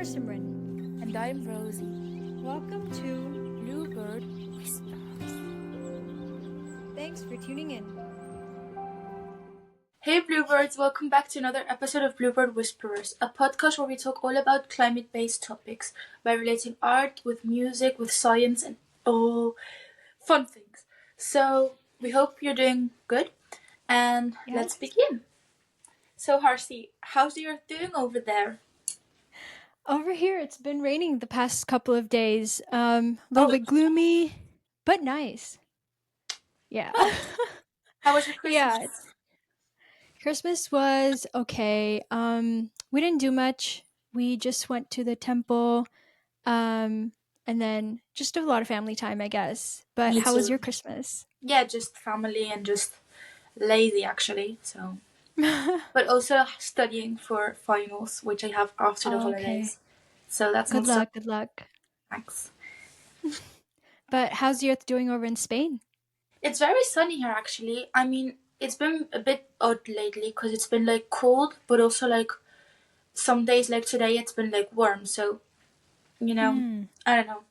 Simran. And I'm Rosie. Welcome to Bluebird Whispers. Thanks for tuning in. Hey Bluebirds, welcome back to another episode of Bluebird Whisperers, a podcast where we talk all about climate-based topics by relating art with music, with science, and all fun things. So we hope you're doing good, and let's begin. So Harsi, how's the earth doing over there? Over here, it's been raining the past couple of days. A little bit gloomy, but nice. Yeah. How was your Christmas? Yeah. Christmas was okay. We didn't do much. We just went to the temple, and then just a lot of family time, I guess. But Me how was too. your Christmas? Yeah, just family and just lazy actually. So, but also studying for finals, which I have after the holidays. So that's Good not so. luck. Good luck. Thanks. But how's the earth doing over in Spain? It's very sunny here actually. I mean, it's been a bit odd lately because it's been like cold, but also like some days like today it's been like warm. So, I don't know.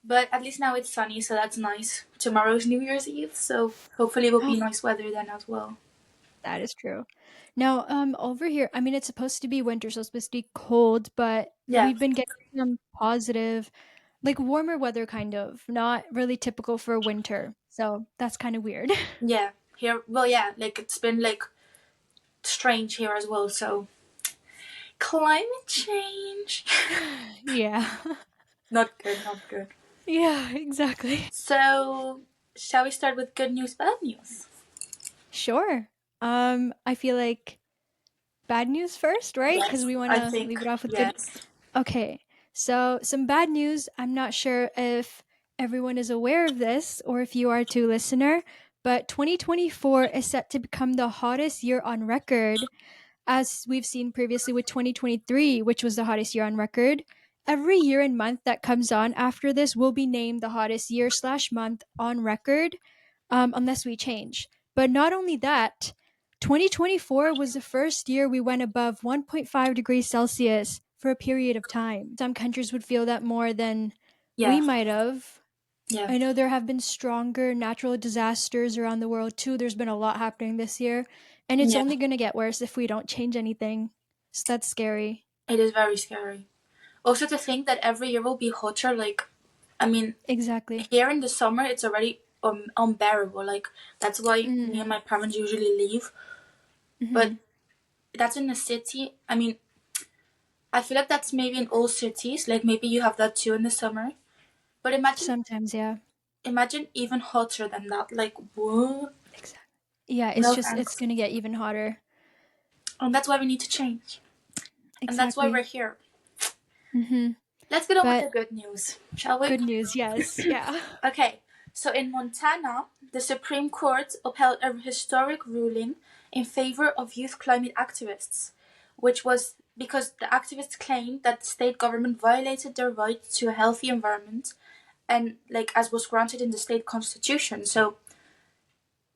But at least now it's sunny, so that's nice. Tomorrow's New Year's Eve, so hopefully it will be nice weather then as well. That is true. Now, over here, I mean, it's supposed to be winter, so it's supposed to be cold, but Yeah. we've been getting some positive, like warmer weather, kind of, not really typical for winter. So that's kind of weird. Yeah. Here, well, yeah, like it's been like strange here as well. So climate change. Yeah. Not good, not good. Yeah, exactly. So, shall we start with good news, bad news? Sure. I feel like bad news first, right? Because Yes, we want I to think leave it off with good. yes. Okay. So, some bad news. I'm not sure if everyone is aware of this or if you are too, listener, but 2024 is set to become the hottest year on record, as we've seen previously with 2023, which was the hottest year on record. Every year and month that comes on after this will be named the hottest year/month on record, unless we change. But not only that, 2024 was the first year we went above 1.5 degrees Celsius for a period of time. Some countries would feel that more than we Yeah, might have. yeah, I know there have been stronger natural disasters around the world too. There's been a lot happening this year, and it's yeah. only going to get worse if we don't change anything. So that's scary. It is very scary. Also, to think that every year will be hotter, like, I mean, Exactly. here in the summer it's already unbearable. Like, that's why me and Mm-hmm. my parents usually leave. But that's in the city. I mean, I feel like that's maybe in all cities. Like, maybe you have that too in the summer. But Sometimes, yeah. imagine even hotter than that. Like, what? Exactly. Yeah, No it's thanks. going to get even hotter. And that's why we need to change. And that's why we're Exactly. here. Mm-hmm. Let's get on with But the good news, shall we? good news, yes. Yeah. Okay, so in Montana, the Supreme Court upheld a historic ruling in favor of youth climate activists, which was because the activists claimed that the state government violated their right to a healthy environment, and like as was granted in the state constitution. So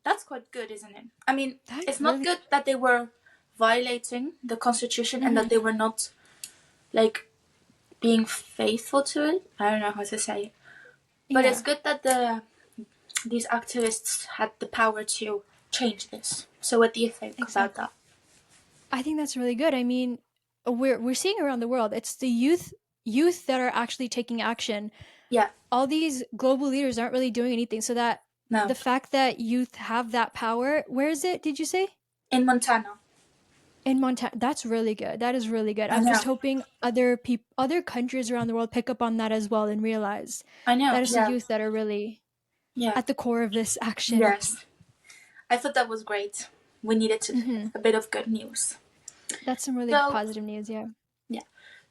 that's quite good, isn't it? I mean, That it's is not really. good that they were violating the constitution and Mhm. that they were not like being faithful to it. I don't know how to say it. But Yeah. it's good that these activists had the power to change this. So what do you think about Exactly. that? I think that's really good. I mean, we're seeing around the world, it's the youth that are actually taking action. Yeah, All these global leaders aren't really doing anything. So that no. the fact that youth have that power, where is it? Did you say? In Montana. In Montana. That's really good. That is really good. I I'm know. just hoping other countries around the world pick up on that as well and realize I know. that it's the Yeah. youth that are really Yeah. at the core of this action. Yes. I thought that was great. We needed a bit of good news. That's some really So, positive news, yeah. yeah.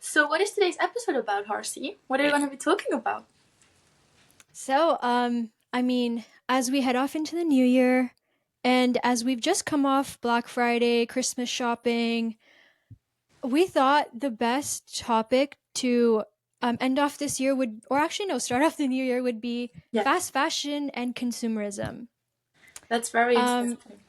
So what is today's episode about, Harcy? What are we going to be talking about? So, I mean, as we head off into the new year, and as we've just come off Black Friday, Christmas shopping, we thought the best topic to end off this year would, or actually, no, start off the new year would be Yeah. fast fashion and consumerism. That's very Um, interesting.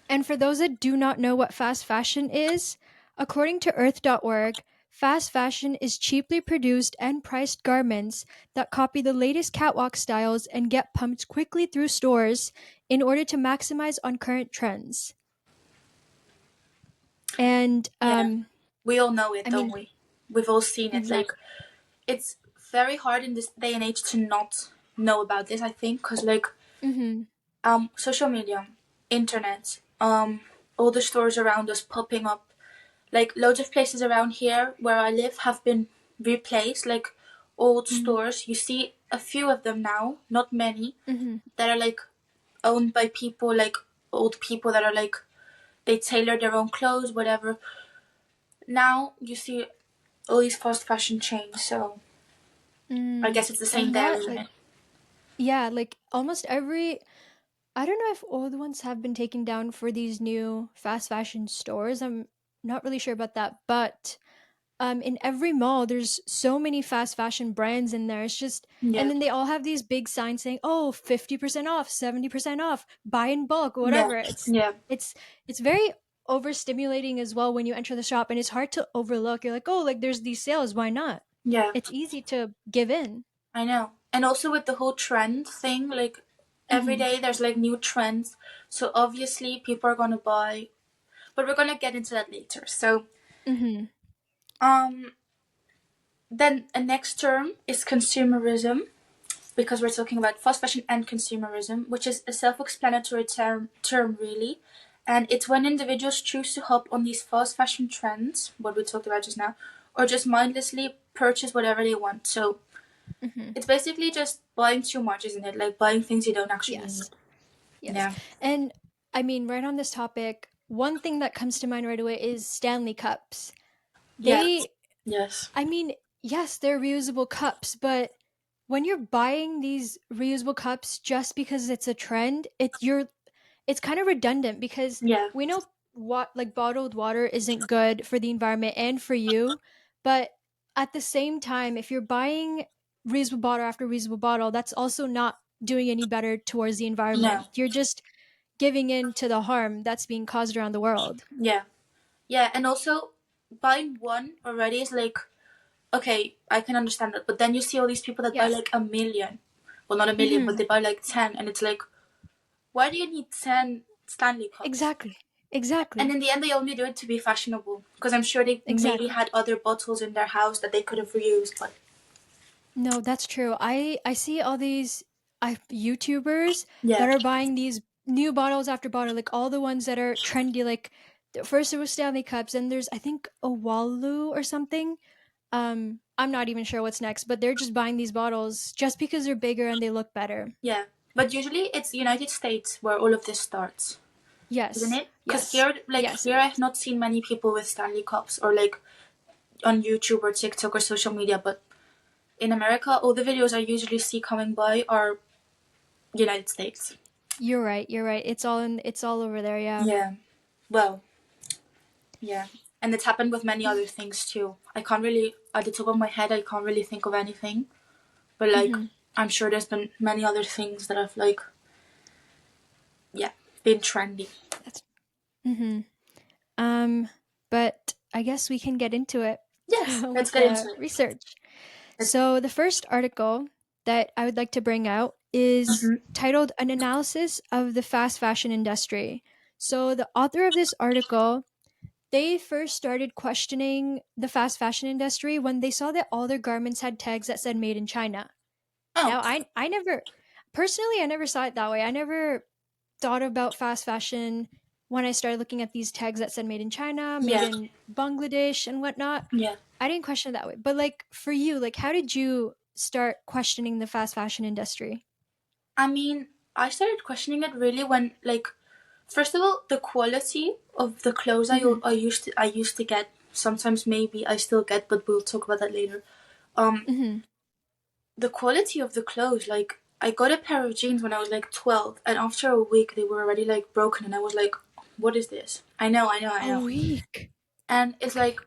and for those that do not know what fast fashion is, according to earth.org, fast fashion is cheaply produced and priced garments that copy the latest catwalk styles and get pumped quickly through stores in order to maximize on current trends. And Yeah. We all know it, I don't mean, we? We've all seen it. Like, exactly. it's very hard in this day and age to not know about this, I think, because, like, Mhm. social media, internet, all the stores around us popping up. Like, loads of places around here where I live have been replaced, like old Mhm. stores. You see a few of them now, not many, Mhm. that are like owned by people, like old people that are like, they tailor their own clothes, whatever. Now you see all these fast fashion chains, so I Mm. guess it's the same And there, that isn't like it? yeah, like almost every I don't know if old ones have been taken down for these new fast fashion stores. I'm not really sure about that, but in every mall there's so many fast fashion brands in there. It's just and Yeah, then they all have these big signs saying, "Oh, 50% off, 70% off, buy in bulk, yeah, whatever." yeah, It's it's very overstimulating as well when you enter the shop and it's hard to overlook. You're like, "Oh, like there's these sales, why not?" yeah. It's easy to give in. I know. And also with the whole trend thing, like every Mhm. day there's like new trends. So obviously people are gonna buy, but we're gonna get into that later. So Mhm. um then a next term is consumerism, because we're talking about fast fashion and consumerism, which is a self-explanatory term really. And it's when individuals choose to hop on these fast fashion trends, what we talked about just now, or just mindlessly purchase whatever they want. So Mhm. it's basically just buying too much, isn't it? Like buying things you don't actually need. Yes. Yes. Yeah. And I mean, right on this topic, one thing that comes to mind right away is Stanley cups. Yeah. They, Yes. I mean, yes, they're reusable cups, but when you're buying these reusable cups just because it's a trend, it's kind of redundant because Yeah. we know what like bottled water isn't good for the environment and for you, but at the same time, if you're buying reusable bottle after reusable bottle, that's also not doing any better towards the No. environment. You're just giving in to the harm that's being caused around the world. Yeah. Yeah. And also, buying one already is like, okay, I can understand that. But then you see all these people that buy Yeah. like a million. Well, not a million, but Hmm. they buy like 10. And it's like, why do you need 10 Stanley cups? Exactly. And Exactly. in the end, they only do it to be fashionable. Because I'm sure they maybe Exactly. had other bottles in their house that they could have reused. But No, that's true. I see all these YouTubers that yeah. are buying these new bottles after bottle, like all the ones that are trendy. Like first there was Stanley cups, and there's I think a Walu or something. I'm not even sure what's next, but they're just buying these bottles just because they're bigger and they look better. Yeah. But usually it's the United States where all of this starts, isn't Yes, it? Because yes, here, like yes, it here, I've is. not seen many people with Stanley cups or like on YouTube or TikTok or social media. But in America, all the videos I usually see coming by are United States. You're right. You're right. It's all over there. Yeah. Yeah. Well, yeah. And it's happened with many other things too. I can't really, at the top of my head, I can't really think of anything. But like, Mm-hmm. I'm sure there's been many other things that have like, yeah, been trendy. That's. Mm-hmm. Um, but I guess we can get into it Yes, let's with get into the it. research. Let's, So, the first article that I would like to bring out is mm-hmm. titled An Analysis of the Fast Fashion Industry. So, the author of this article, they first started questioning the fast fashion industry when they saw that all their garments had tags that said made in China. Oh, Now, I never, personally, I never saw it that way. I never thought about fast fashion when I started looking at these tags that said made in China, made yeah, in Bangladesh, and whatnot. yeah. I didn't question it that way. But like for you, like how did you start questioning the fast fashion industry? I mean, I started questioning it really when, like, first of all, the quality of the clothes Mm-hmm. I used to get. Sometimes maybe I still get, but we'll talk about that later. Um, Mm-hmm. the quality of the clothes, like, I got a pair of jeans when I was like 12, and after a week they were already like broken, and I was like, what is this? I A know. week. And it's Okay. like,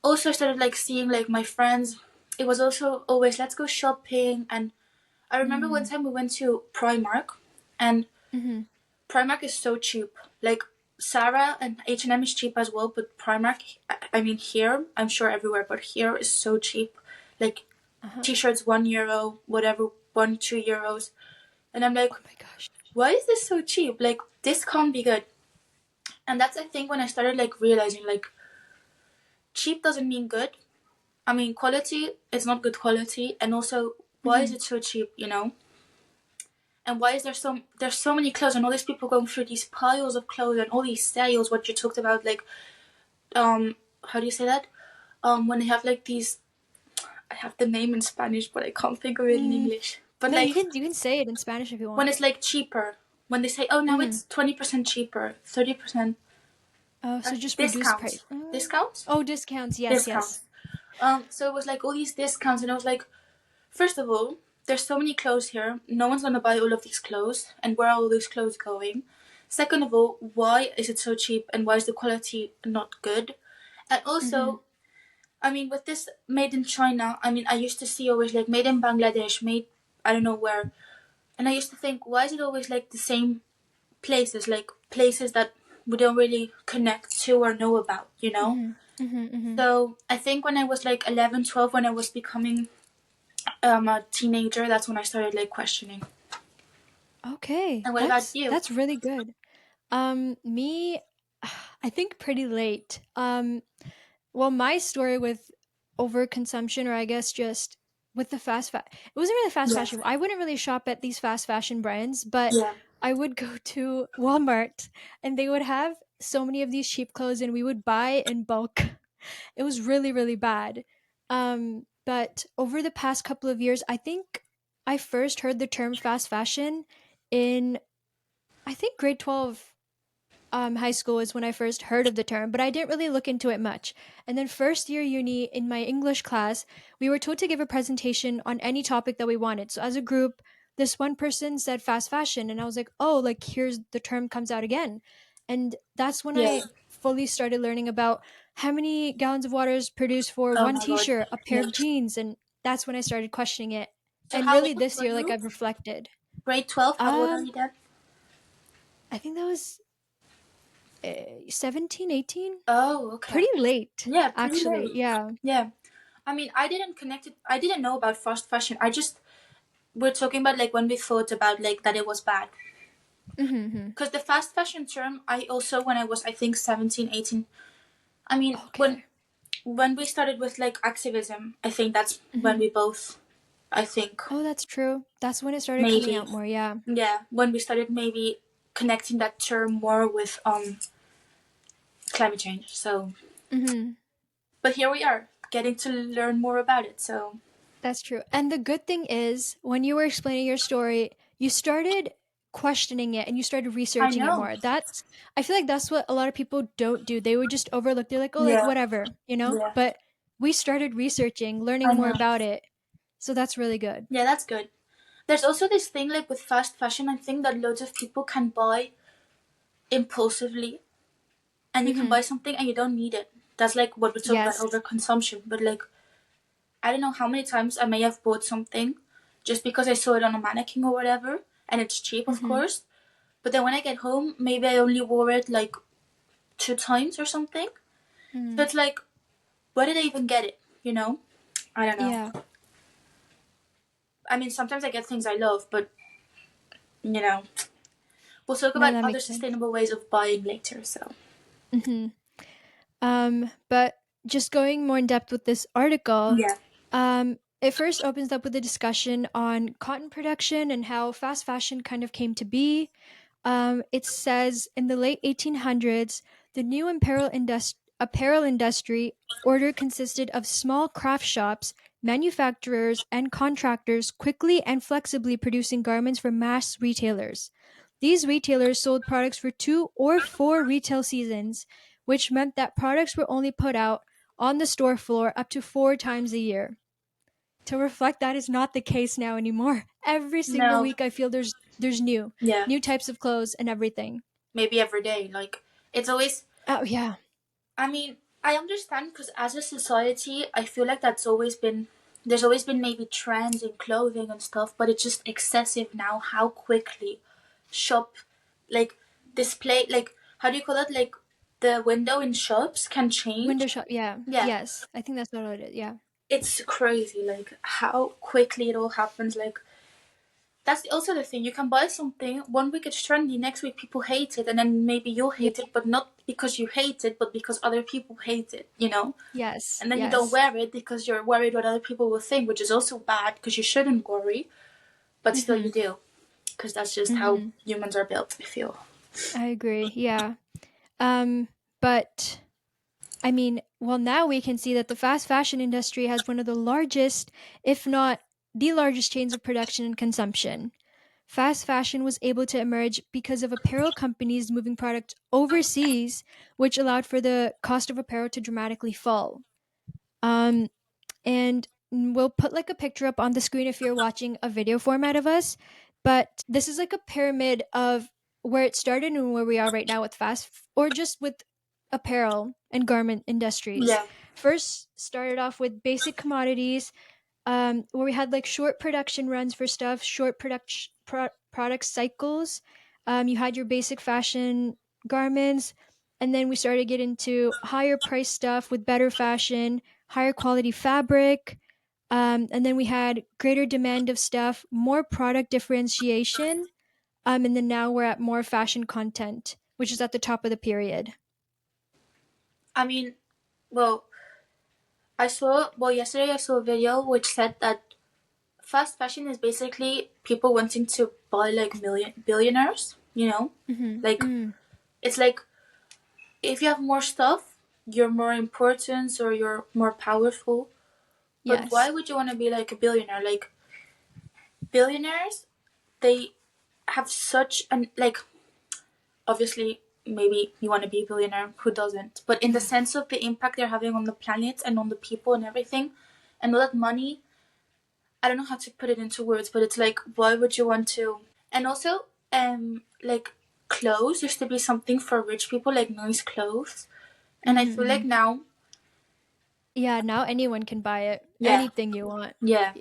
also I started like seeing like my friends. It was also always, let's go shopping. And I remember one Mm. time we went to Primark, and Mm-hmm. Primark is so cheap. Like, Zara and H&M is cheap as well, but Primark, I mean here, I'm sure everywhere, but here is so cheap. Like Uh-huh. t-shirts €1, whatever, 1-2 euros, and I'm like, Oh my gosh. why is this so cheap? Like this can't be good. And that's I think when I started like realizing like cheap doesn't mean good. I mean quality is not good quality, and also why is Mm-hmm. it so cheap? You know. And why is there's so many clothes and all these people going through these piles of clothes and all these sales? What you talked about, like how do you say that? When they have like these, I have the name in Spanish, but I can't think of it in Mm. English. But No, like you can say it in Spanish if you when want. it's like cheaper, when they say, oh now Mm-hmm. it's 20% cheaper, 30% Oh, so just reduce price. discounts, discounts, Oh, discounts. Yes, yes. discounts. So it was like all these discounts, and I was like, first of all, there's so many clothes here. No one's gonna buy all of these clothes, and where are all those clothes going? Second of all, why is it so cheap, and why is the quality not good? And Mm-hmm. also, I mean, with this made in China, I mean, I used to see always like made in Bangladesh, made I don't know where, and I used to think, why is it always like the same places, like places that we don't really connect to or know about, you know? Mm-hmm. Mm-hmm. Mm-hmm. So I think when I was like 11, 12, when I was becoming a teenager, that's when I started like questioning. Okay, And what about you? that's really good. Me, I think pretty late. Well, my story with overconsumption, or I guess just with the it wasn't really fast Yeah, fashion. I wouldn't really shop at these fast fashion brands, but yeah, I would go to Walmart and they would have so many of these cheap clothes and we would buy in bulk. It was really, really bad. But over the past couple of years, I think I first heard the term fast fashion in, I think, grade 12 high school is when I first heard of the term, but I didn't really look into it much. And then first year uni in my English class, we were told to give a presentation on any topic that we wanted. So as a group, this one person said fast fashion, and I was like, oh, like here's the term comes out again. And that's when yeah. I fully started learning about how many gallons of water is produced for Oh one my god. t-shirt, a pair Yeah. of jeans, and that's when I started questioning it. So And how really old this were year, like you? I've reflected. Grade 12? How old are Um, you then? I think that was 17, 18. Oh, okay. Pretty late, Yeah, pretty actually, late. yeah. Yeah. I mean, I didn't connect it. I didn't know about fast fashion. I just we're talking about like when we thought about like that it was bad. Mhm, mhm. Because the fast fashion term, I also when I was I think 17, 18. I mean, Okay. when we started with like activism, I think that's when Mhm. we both. I think Oh, that's true. That's when it started coming maybe out more, yeah. yeah when we started maybe connecting that term more with climate change. So, Mhm. but here we are getting to learn more about it. So That's true. And the good thing is, when you were explaining your story, you started questioning it and you started I researching it know. more. I feel like that's what a lot of people don't do. They would just overlook. They're like, oh, like Yeah, whatever, you know? yeah, But we started researching, I learning more know. about it. So that's really good. Yeah, that's good. There's also this thing like with fast fashion, I think that loads of people can buy impulsively and you can Mhm. buy something and you don't need it. That's like what we talk about Yes. overconsumption. But like, I don't know how many times I may have bought something just because I saw it on a mannequin or whatever, and it's cheap, of Mhm. course. But then when I get home, maybe I only wore it like 2 times or something. So Mhm. it's like, where did I even get it? You know? I don't know. Yeah. I mean, sometimes I get things I love, but you know, we'll talk No, about that other makes sense. sustainable ways of buying later. So Mhm. But just going more in depth with this article, yeah, it first opens up with a discussion on cotton production and how fast fashion kind of came to be. It says in the late 1800s, the new apparel industry order consisted of small craft shops, manufacturers, and contractors quickly and flexibly producing garments for mass retailers. These retailers sold products for 2 or 4 retail seasons, which meant that products were only put out on the store floor up to 4 times a year. To reflect that is not the case now anymore. Every single no, week I feel there's yeah, new types of clothes and everything. maybe every day. Like it's always. Oh yeah. I mean, I understand because as a society, I feel like that's always been. There's always been maybe trends in clothing and stuff, but it's just excessive now. How quickly shop, like display, like how do you call it? Like the window in shops can change. Window shop, yeah. Yeah, Yes, I think that's what it is, yeah. it's crazy. Like how quickly it all happens. Like that's also the thing. You can buy something 1 week it's trendy, next week people hate it, and then maybe you'll Yeah. hate it, but not because you hate it, but because other people hate it. You know. Yes, And then you don't yes. wear it because you're worried what other people will think, which is also bad because you shouldn't worry, but still you Mhm, do because that's just how mhm. humans are built, I feel. I agree, yeah. But I mean, well, now we can see that the fast fashion industry has one of the largest, if not the largest chains of production and consumption. Fast fashion was able to emerge because of apparel companies moving product overseas, which allowed for the cost of apparel to dramatically fall. Um, and we'll put like a picture up on the screen if you're watching a video format of us. But this is like a pyramid of where it started and where we are right now with or just with apparel and garment industries. Yeah. First started off with basic commodities, where we had like short production runs for stuff, short product cycles. You had your basic fashion garments, and then we started to get into higher price stuff with better fashion, higher quality fabric. And then we had greater demand of stuff, more product differentiation. And then now we're at more fashion content, which is at the top of the period. I mean, well, yesterday I saw a video which said that fast fashion is basically people wanting to buy like billionaires, you know? Mm-hmm. Like, Mm. it's like if you have more stuff, you're more important or you're more powerful. But why Yes. would you want to be like a billionaire? Like, billionaires, they have such an, like, obviously maybe you want to be a billionaire, who doesn't, but in the sense of the impact they're having on the planet and on the people and everything, and all that money, I don't know how to put it into words, but it's like, why would you want to? And also, like, clothes used to be something for rich people, like nice clothes, and I feel Mm-hmm. like now, Yeah, now anyone can buy it. yeah, Anything you want. yeah,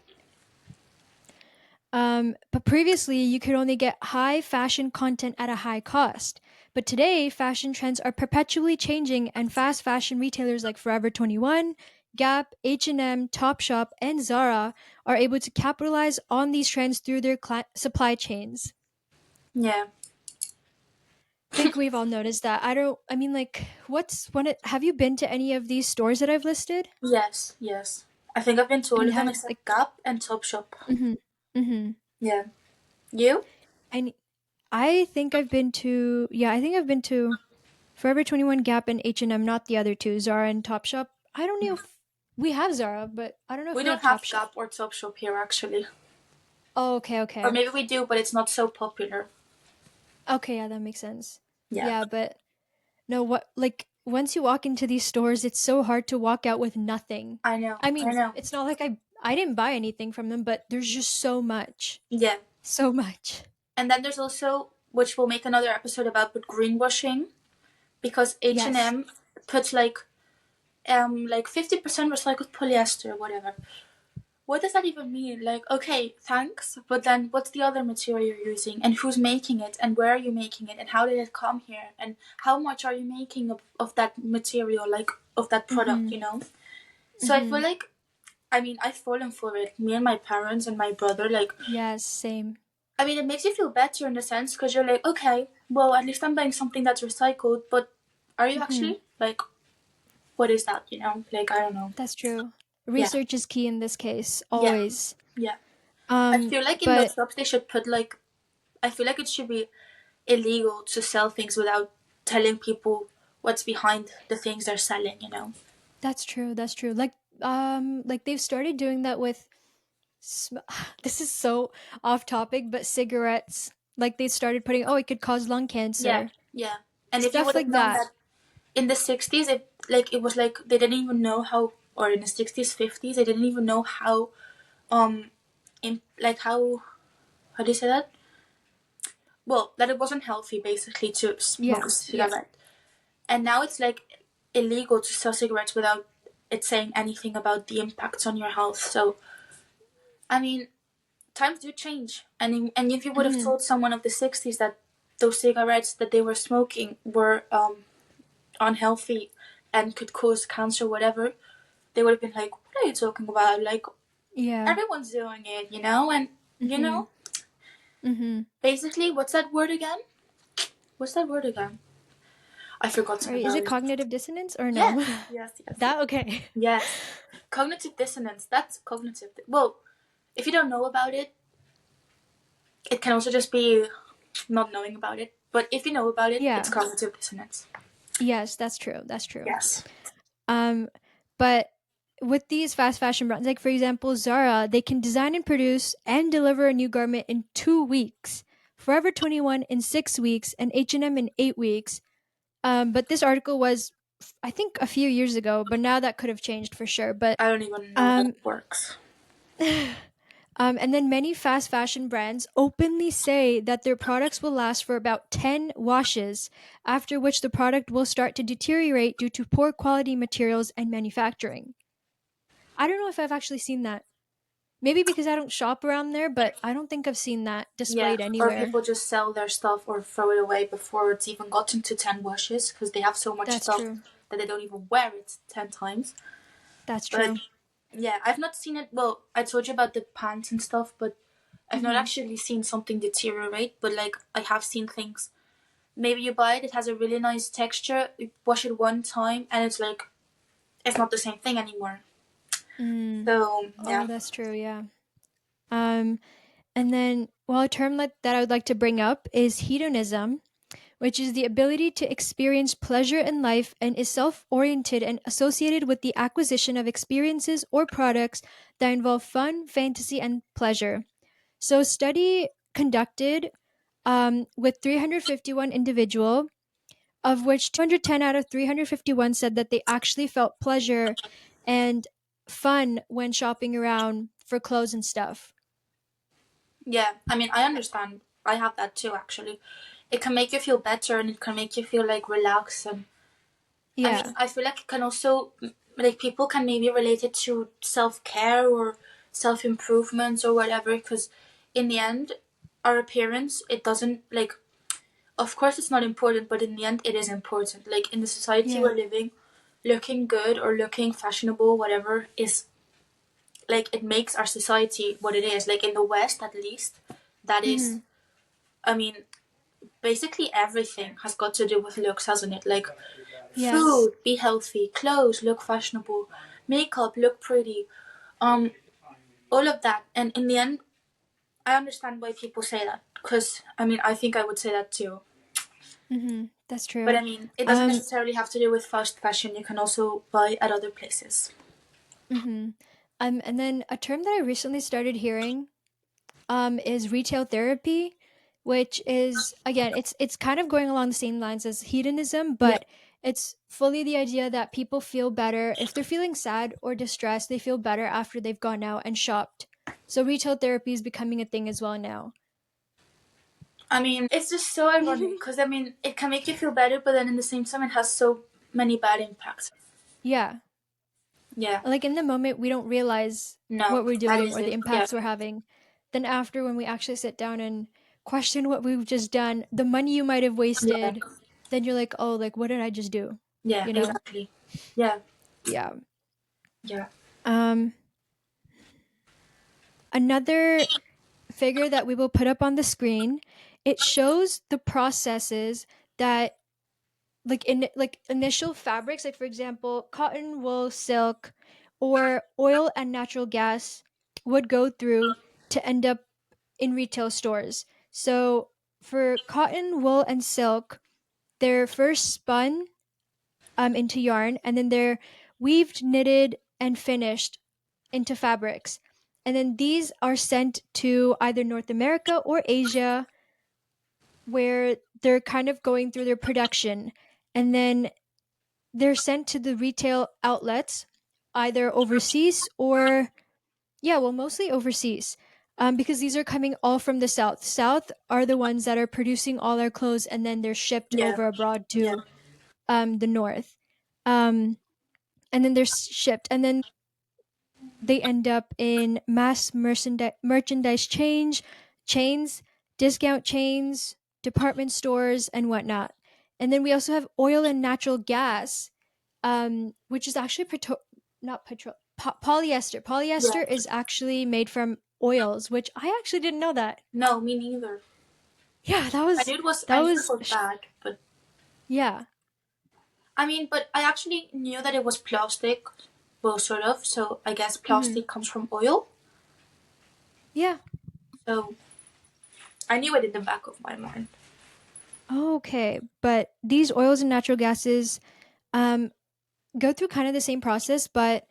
But previously, you could only get high fashion content at a high cost. But today, fashion trends are perpetually changing, and fast fashion retailers like Forever 21, Gap, H&M, Topshop, and Zara are able to capitalize on these trends through their supply chains. yeah, I think we've all noticed that. I mean, like, have you been to any of these stores that I've listed? yes, yes. I think I've been to I all mean, of them except Gap and Topshop. mm-hmm, mm-hmm. Yeah. You? I, I think I've been to, yeah, I think I've been to Forever 21, Gap, and H&M, not the other two, Zara and Topshop. I don't know if we have Zara, but I don't know if We we don't have have Topshop. Gap or Topshop here actually. Oh, okay, Or okay. maybe we do, but it's not so popular. Okay, yeah, that makes sense. Yeah. Yeah, but no, like, once you walk into these stores, it's so hard to walk out with nothing. I know. I I mean, know. it's not like I didn't buy anything from them, but there's just so much. Yeah. So much. And then there's also, which we'll make another episode about, but greenwashing, because Yes. H&M puts like 50% recycled polyester, whatever. What does that even mean? Like, okay, thanks, but then what's the other material you're using, and who's making it, and where are you making it, and how did it come here, and how much are you making of that material, like of that product, Mm-hmm. you know? So I feel Mm-hmm. like, I mean, I've fallen for it. Me and my parents and my brother, like, Yes, same. I mean, it makes you feel better in a sense because you're like, okay, well, at least I'm buying something that's recycled, but are you Mm-hmm. actually? Like, what is that, you know? Like, I don't know. That's true. Yeah, Research is key in this case, yeah, always. yeah. I feel like in those But shops they should put like, I feel like it should be illegal to sell things without telling people what's behind the things they're selling, you know? that's true. That's true. Like they've started doing that with this is so off topic, but cigarettes. Like they started putting, oh, it could cause lung Yeah, cancer. yeah. And if you Stuff would have like known that. that in the 60s, it was like they didn't even know how, or in the 60s, 50s, they didn't even know how, like how do you say that? Well, that it wasn't healthy basically to smoke Yeah. a Yeah. cigarette. And now it's like illegal to sell cigarettes without it saying anything about the impacts on your health. So, I mean, times do change. And if you would have Mhm. told someone of the 60s that those cigarettes that they were smoking were unhealthy and could cause cancer, whatever, they would have been like, "What are you talking about? Like Yeah. everyone's doing it, you know?" And Mhm. Mhm. basically, what's that word again? What's that word again? I've forgotten Sorry, is about it it. cognitive dissonance or no? Yes, yes, yes, yes. That okay. Yes. Cognitive dissonance. That's cognitive. Well, if you don't know about it, it can also just be not knowing about it. But if you know about it, it's Yeah. cognitive dissonance. Yes, that's true. That's true. Yes. Um, but with these fast fashion brands, like for example, Zara, they can design and produce and deliver a new garment in 2 weeks. Forever 21 in 6 weeks, and H&M in 8 weeks. But this article was, I think, a few years ago. But now that could have changed for sure. But I don't even know how um, it works. and then many fast fashion brands openly say that their products will last for about 10 washes, after which the product will start to deteriorate due to poor quality materials and manufacturing. I don't know if I've actually seen that. Maybe because I don't shop around there, but I don't think I've seen that Yeah, displayed or anywhere. people just sell their stuff or throw it away before it's even gotten to 10 washes because they have so much That's stuff true. that they don't even wear it 10 times. That's But true. yeah, I've not seen it. Well, I told you about the pants and stuff, but I've not Hmm. actually seen something deteriorate. But like, I have seen things. Maybe you buy it, it has a really nice texture, you wash it one time, and it's like, it's not the same thing anymore. Mm. So, Oh, yeah. that's true. Yeah. Um, and then, well, a term that I would like to bring up is hedonism, which is the ability to experience pleasure in life and is self oriented and associated with the acquisition of experiences or products that involve fun, fantasy, and pleasure. So, a study conducted with 351 individual, of which 210 out of 351 said that they actually felt pleasure and fun when shopping around for clothes and stuff. Yeah, I mean, I understand. I have that too, actually. It can make you feel better and it can make you feel like relaxed. And I Yeah. mean, I feel like it can also, like, people can maybe relate it to self care or self improvements or whatever, because in the end, our appearance, it doesn't, like, of course it's not important, but in the end, it is important. Like, in the society Yeah. we're living, looking good or looking fashionable, whatever, is like, it makes our society what it is. Like, in the West, at least, that is, Hmm. I mean, basically everything has got to do with looks, hasn't it? Like, Yes. food, be healthy, clothes, look fashionable, makeup, look pretty, um, all of that. And in the end, I understand why people say that, because I mean, I think I would say that too. Hmm. That's But true. I mean, it doesn't Um. necessarily have to do with fast fashion. You can also buy at other places. Hmm. And then a term that I recently started hearing is retail therapy, which is again, it's kind of going along the same lines as hedonism, Yeah. but it's fully the idea that people feel better if they're feeling sad or distressed. They feel better after they've gone out and shopped. So retail therapy is becoming a thing as well now. I mean, it's just so ironic because I mean, it can make you feel better, but then in the same time, it has so many bad impacts. Yeah, Yeah. like in the moment we don't realize No, what we're that doing is or the it. Yeah. impacts we're having. Then after, when we actually sit down and question what we've just done, the money you might have Yeah. wasted, then you're like, oh, like what did I just do? Yeah. You know? Exactly. Yeah. Yeah. Yeah. Um, Another figure that we will put up on the screen, it shows the processes that like initial fabrics, like for example, cotton, wool, silk, or oil and natural gas would go through to end up in retail stores. So for cotton, wool, and silk, they're first spun into yarn, and then they're weaved, knitted, and finished into fabrics. And then these are sent to either North America or Asia, where they're kind of going through their production. And then they're sent to the retail outlets, either overseas or, yeah, well, mostly overseas. Because these are coming all from the South. South are the ones that are producing all our clothes, and then they're shipped Yeah. over abroad Yeah. to the North. Um, and then they're shipped, and then they end up in mass merchandise chains, discount chains. department stores, and whatnot. And then we also have oil and natural gas, which is actually not petrol, polyester. Yeah. Polyester is actually made from oils, which I actually didn't know that. No, me neither. Yeah, I knew it was. that I knew it was was bad, but yeah. I mean, but I actually knew that it was plastic. Well, sort of. So I guess Hmm. plastic comes from oil. Yeah. So I knew it in the back of my mind. Okay, but these oils and natural gases um, go through kind of the same process, but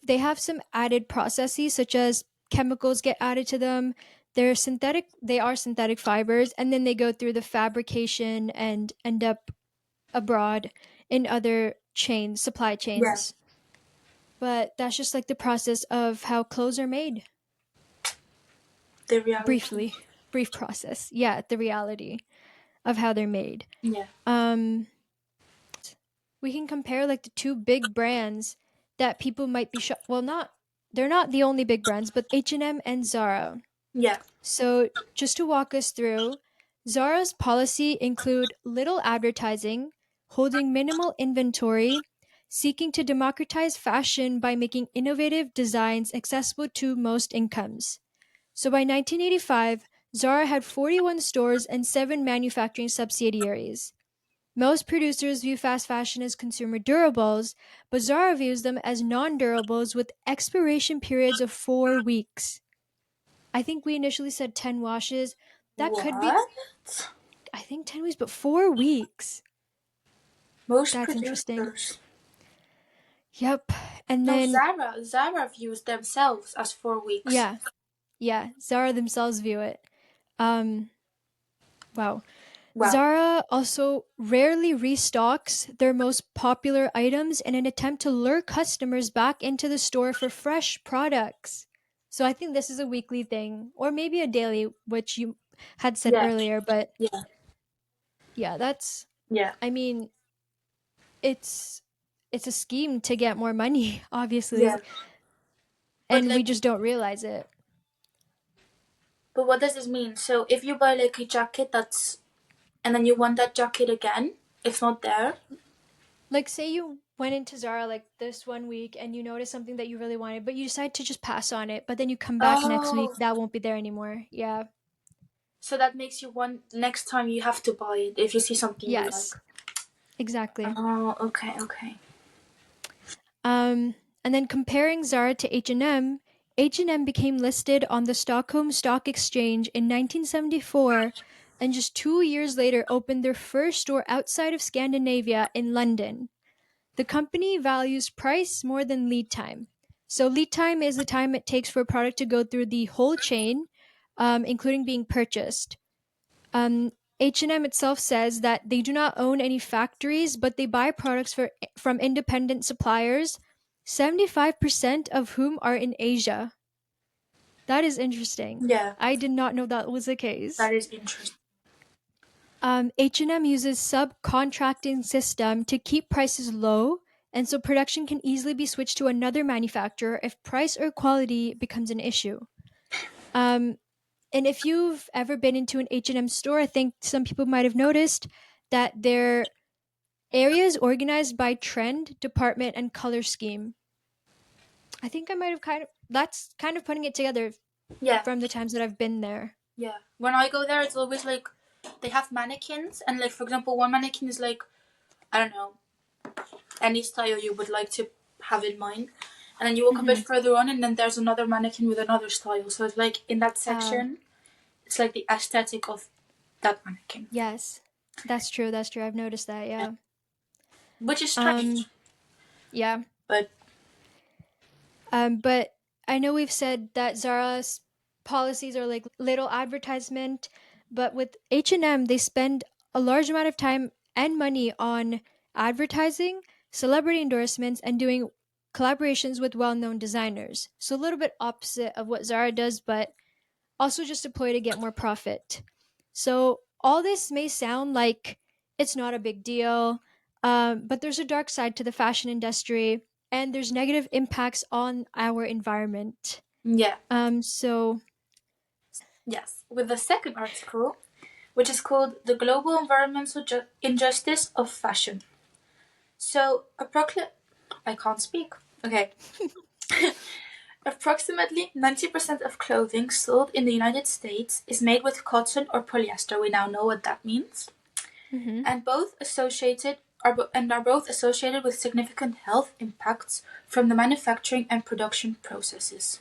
they have some added processes, such as chemicals get added to them. They are synthetic fibers, and then they go through the fabrication and end up abroad in other supply Yeah. chains. But that's just like the process of how clothes are made. The reality. Briefly, brief process. Yeah, the reality of how they're made. Yeah. Um, we can compare like the two big brands that people might be well, not they're not the only big brands, but H&M and Zara. Yeah. So, just to walk us through, Zara's policy include little advertising, holding minimal inventory, seeking to democratize fashion by making innovative designs accessible to most incomes. So by 1985, Zara had 41 stores and 7 manufacturing subsidiaries. Most producers view fast fashion as consumer durables, but Zara views them as non durables with expiration periods of 4 weeks. I think we initially said 10 washes. That could be, What? I think, 10 weeks, but 4 weeks. Most That's interesting. producers. Yep. And No, then, Zara views themselves as 4 weeks. yeah, yeah, Zara themselves view it. Um, wow. Wow. Zara also rarely restocks their most popular items in an attempt to lure customers back into the store for fresh products. So I think this is a weekly thing, or maybe a daily, which you had said Yeah. earlier. But Yeah. yeah, Yeah. I mean, it's it's a scheme to get more money, Yeah. obviously, But and we like, just don't realize it. but what does this mean? So if you buy like a jacket that's, and then you want that jacket again, it's not there. Like, say you went into Zara like this one week and you noticed something that you really wanted, but you decide to just pass on it, but then you come back next week, Oh, that won't be there anymore. Yeah. so that makes you want next time you have to buy it if you see something you like. Yes, exactly. Oh, okay, okay. Um, and then comparing Zara to H&M, H&M became listed on the Stockholm Stock Exchange in 1974 and just 2 years later opened their first store outside of Scandinavia in London. The company values price more than lead time. So, lead time is the time it takes for a product to go through the whole chain, including being purchased. Um, H&M itself says that they do not own any factories, but they buy products from independent suppliers, 75% of whom are in Asia. That is interesting. Yeah, I did not know that was the case. that is interesting. H&M uses subcontracting system to keep prices low, and so production can easily be switched to another manufacturer if price or quality becomes an issue. Um, and if you've ever been into an H&M store, I think some people might have noticed that their area is organized by trend, department, and color scheme. I think I might have that's kind of putting it together Yeah, from the times that I've been there. yeah. When I go there, it's always like they have mannequins, and like for example, one mannequin is like, I don't know, any style you would like to have in mind. And then you walk a bit Hmm. further on, and then there's another mannequin with another style. So it's like in that Uh, section, it's like the aesthetic of that mannequin, yes, that's true. That's true. I've noticed that. Yeah. which is Um. strange. Yeah. But But I know we've said that Zara's policies are like little advertisement, but with H&M they spend a large amount of time and money on advertising, celebrity endorsements, and doing collaborations with well-known designers. So a little bit opposite of what Zara does, but also just a ploy to get more profit. So all this may sound like it's not a big deal, but there's a dark side to the fashion industry, and there's negative impacts on our environment. yeah, So yes. With the second article, which is called The Global Environmental Injustice of Fashion. So, I can't speak. Okay. Approximately 90% of clothing sold in the United States is made with cotton or polyester. We now know what that means. Mm-hmm. And are both associated with significant health impacts from the manufacturing and production processes.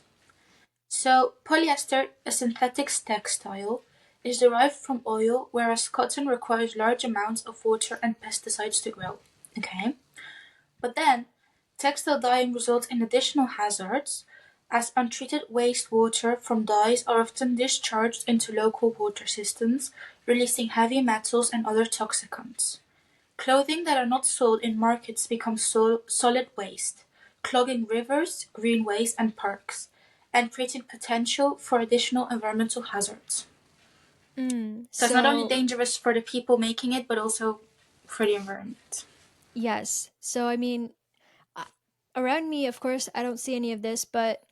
So, polyester, a synthetic textile, is derived from oil, whereas cotton requires large amounts of water and pesticides to grow. Okay? But then, textile dyeing results in additional hazards, as untreated wastewater from dyes are often discharged into local water systems, releasing heavy metals and other toxicants. Clothing that are not sold in markets becomes solid waste, clogging rivers, greenways, and parks, and creating potential for additional environmental hazards. So it's not only So, dangerous for the people making it, but also for the environment. yes. So, I mean, uh, around me, of course, I don't see any of this, but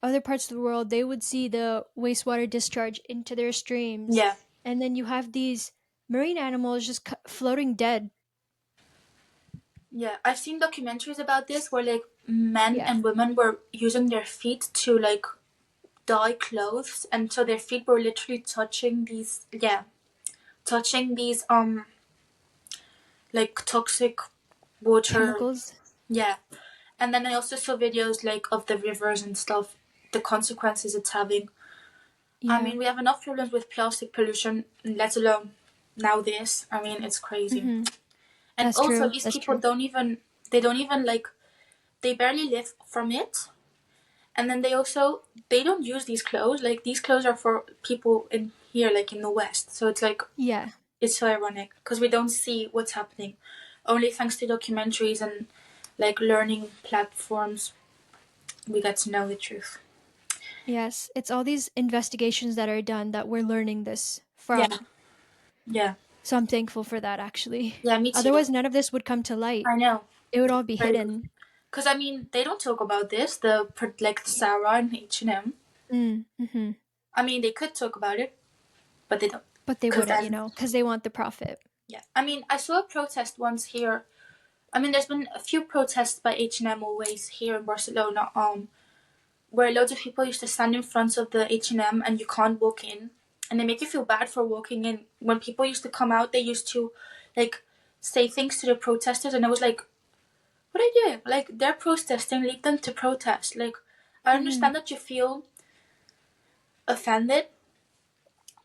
other parts of the world, they would see the wastewater discharge into their streams. Yeah, And then you have these marine animals just floating dead. yeah. I've seen documentaries about this where like men Yeah. and women were using their feet to like dye clothes, and so their feet were literally touching these like toxic water. Chemicals. Yeah. And then I also saw videos like of the rivers and stuff, the consequences it's having. I Yeah. mean, we have enough problems with plastic pollution, let alone now this. I mean, it's crazy. Mm-hmm. And That's also, true. these That's people true. don't even like, they barely live from it. And then they don't use these clothes. Like, these clothes are for people in here, like in the West. So it's like, Yeah. it's so ironic because we don't see what's happening. Only thanks to documentaries and like learning platforms, we get to know the truth. Yes. It's all these investigations that are done that we're learning this Yeah, from. yeah, So I'm thankful for that, actually. yeah, me too. Otherwise, none of this would come to light. I know. It would all be Right. hidden. Because I mean, they don't talk about this. Like Sarah and H&M. Mm-hmm. I mean, they could talk about it, but they don't. But they Because wouldn't, then, because they want the profit. yeah. I mean, I saw a protest once here. I mean, there's been a few protests by H&M always here in Barcelona. Where loads of people used to stand in front of the H&M and you can't walk in, and they make you feel bad for walking in. When people used to come out, they used to, like, say things to the protesters, and I was like, what are you doing? Like, they're protesting, leave them to protest. Like, I Mm-hmm. understand that you feel offended,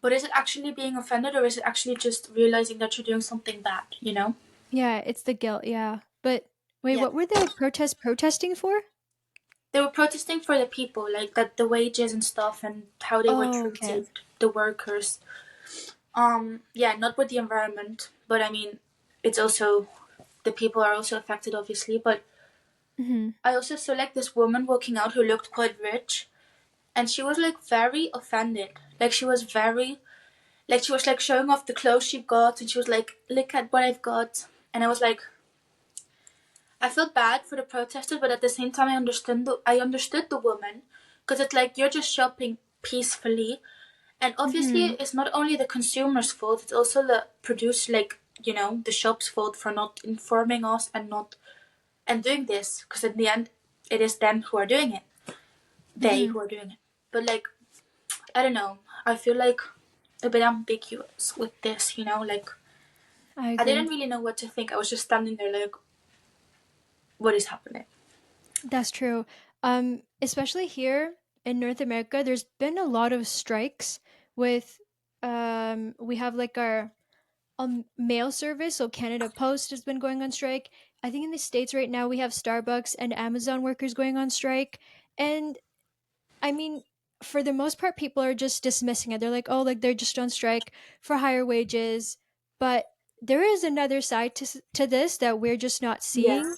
but is it actually being offended, or is it actually just realizing that you're doing something bad, you know? Yeah, it's the guilt, yeah. But wait, Yeah. what were the protests protesting for? They were protesting for the people, like that the wages and stuff and how they were Oh, okay. treated, the workers. Yeah, not with the environment, but I mean, it's also, the people are also affected, obviously. But Mm-hmm. I also saw like this woman walking out who looked quite rich, and she was like very offended. Like she was very, like she was like showing off the clothes she got, and she was like, "Look at what I've got." And I was like, I felt bad for the protesters, but at the same time, I understood the woman, because it's like you're just shopping peacefully. And obviously, Mm-hmm. it's not only the consumer's fault; it's also the producer, like the shop's fault for not informing us and not and doing this. Because in the end, it is them who are doing it, they Mm-hmm. who are doing it. But like, I don't know. I feel like a bit ambiguous with this. Like I I agree. didn't really know what to think. I was just standing there like, what is happening? That's true. Especially here in North America, there's been a lot of strikes with we have like our mail service, so Canada Post has been going on strike. I think in the States right now we have Starbucks and Amazon workers going on strike. And I mean, for the most part, people are just dismissing it. They're like, oh, like they're just on strike for higher wages. But there is another side to this that we're just not Yeah. seeing,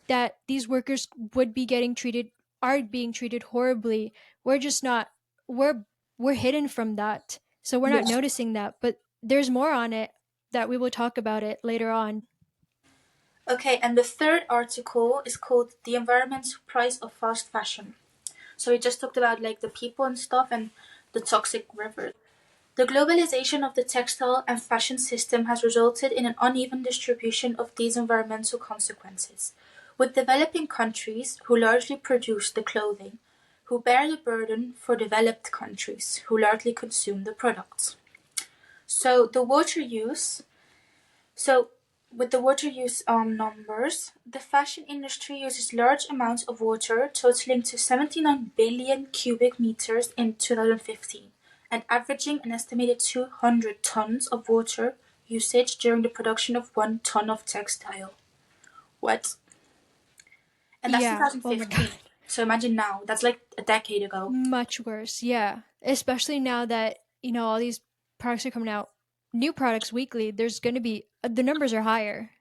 that these workers would be getting treated, are being treated horribly. We're just not, we're we're hidden from that. So we're not Yeah. noticing that, but there's more on it that we will talk about it later on. Okay, and the third article is called "The Environment's Price of Fast Fashion." So we just talked about like the people and stuff and the toxic rivers. The globalization of the textile and fashion system has resulted in an uneven distribution of these environmental consequences, with developing countries, who largely produce the clothing, who bear the burden for developed countries, who largely consume the products. So the water use, so with the water use numbers, the fashion industry uses large amounts of water, totaling to 79 billion cubic meters in 2015, and averaging an estimated 200 tons of water usage during the production of 1 ton of textile. What? And that's Yeah. Oh my 2015. god. So imagine now, that's like a decade ago. Much worse. Yeah. Especially now that, all these products are coming out, new products weekly, there's going to be the numbers are higher.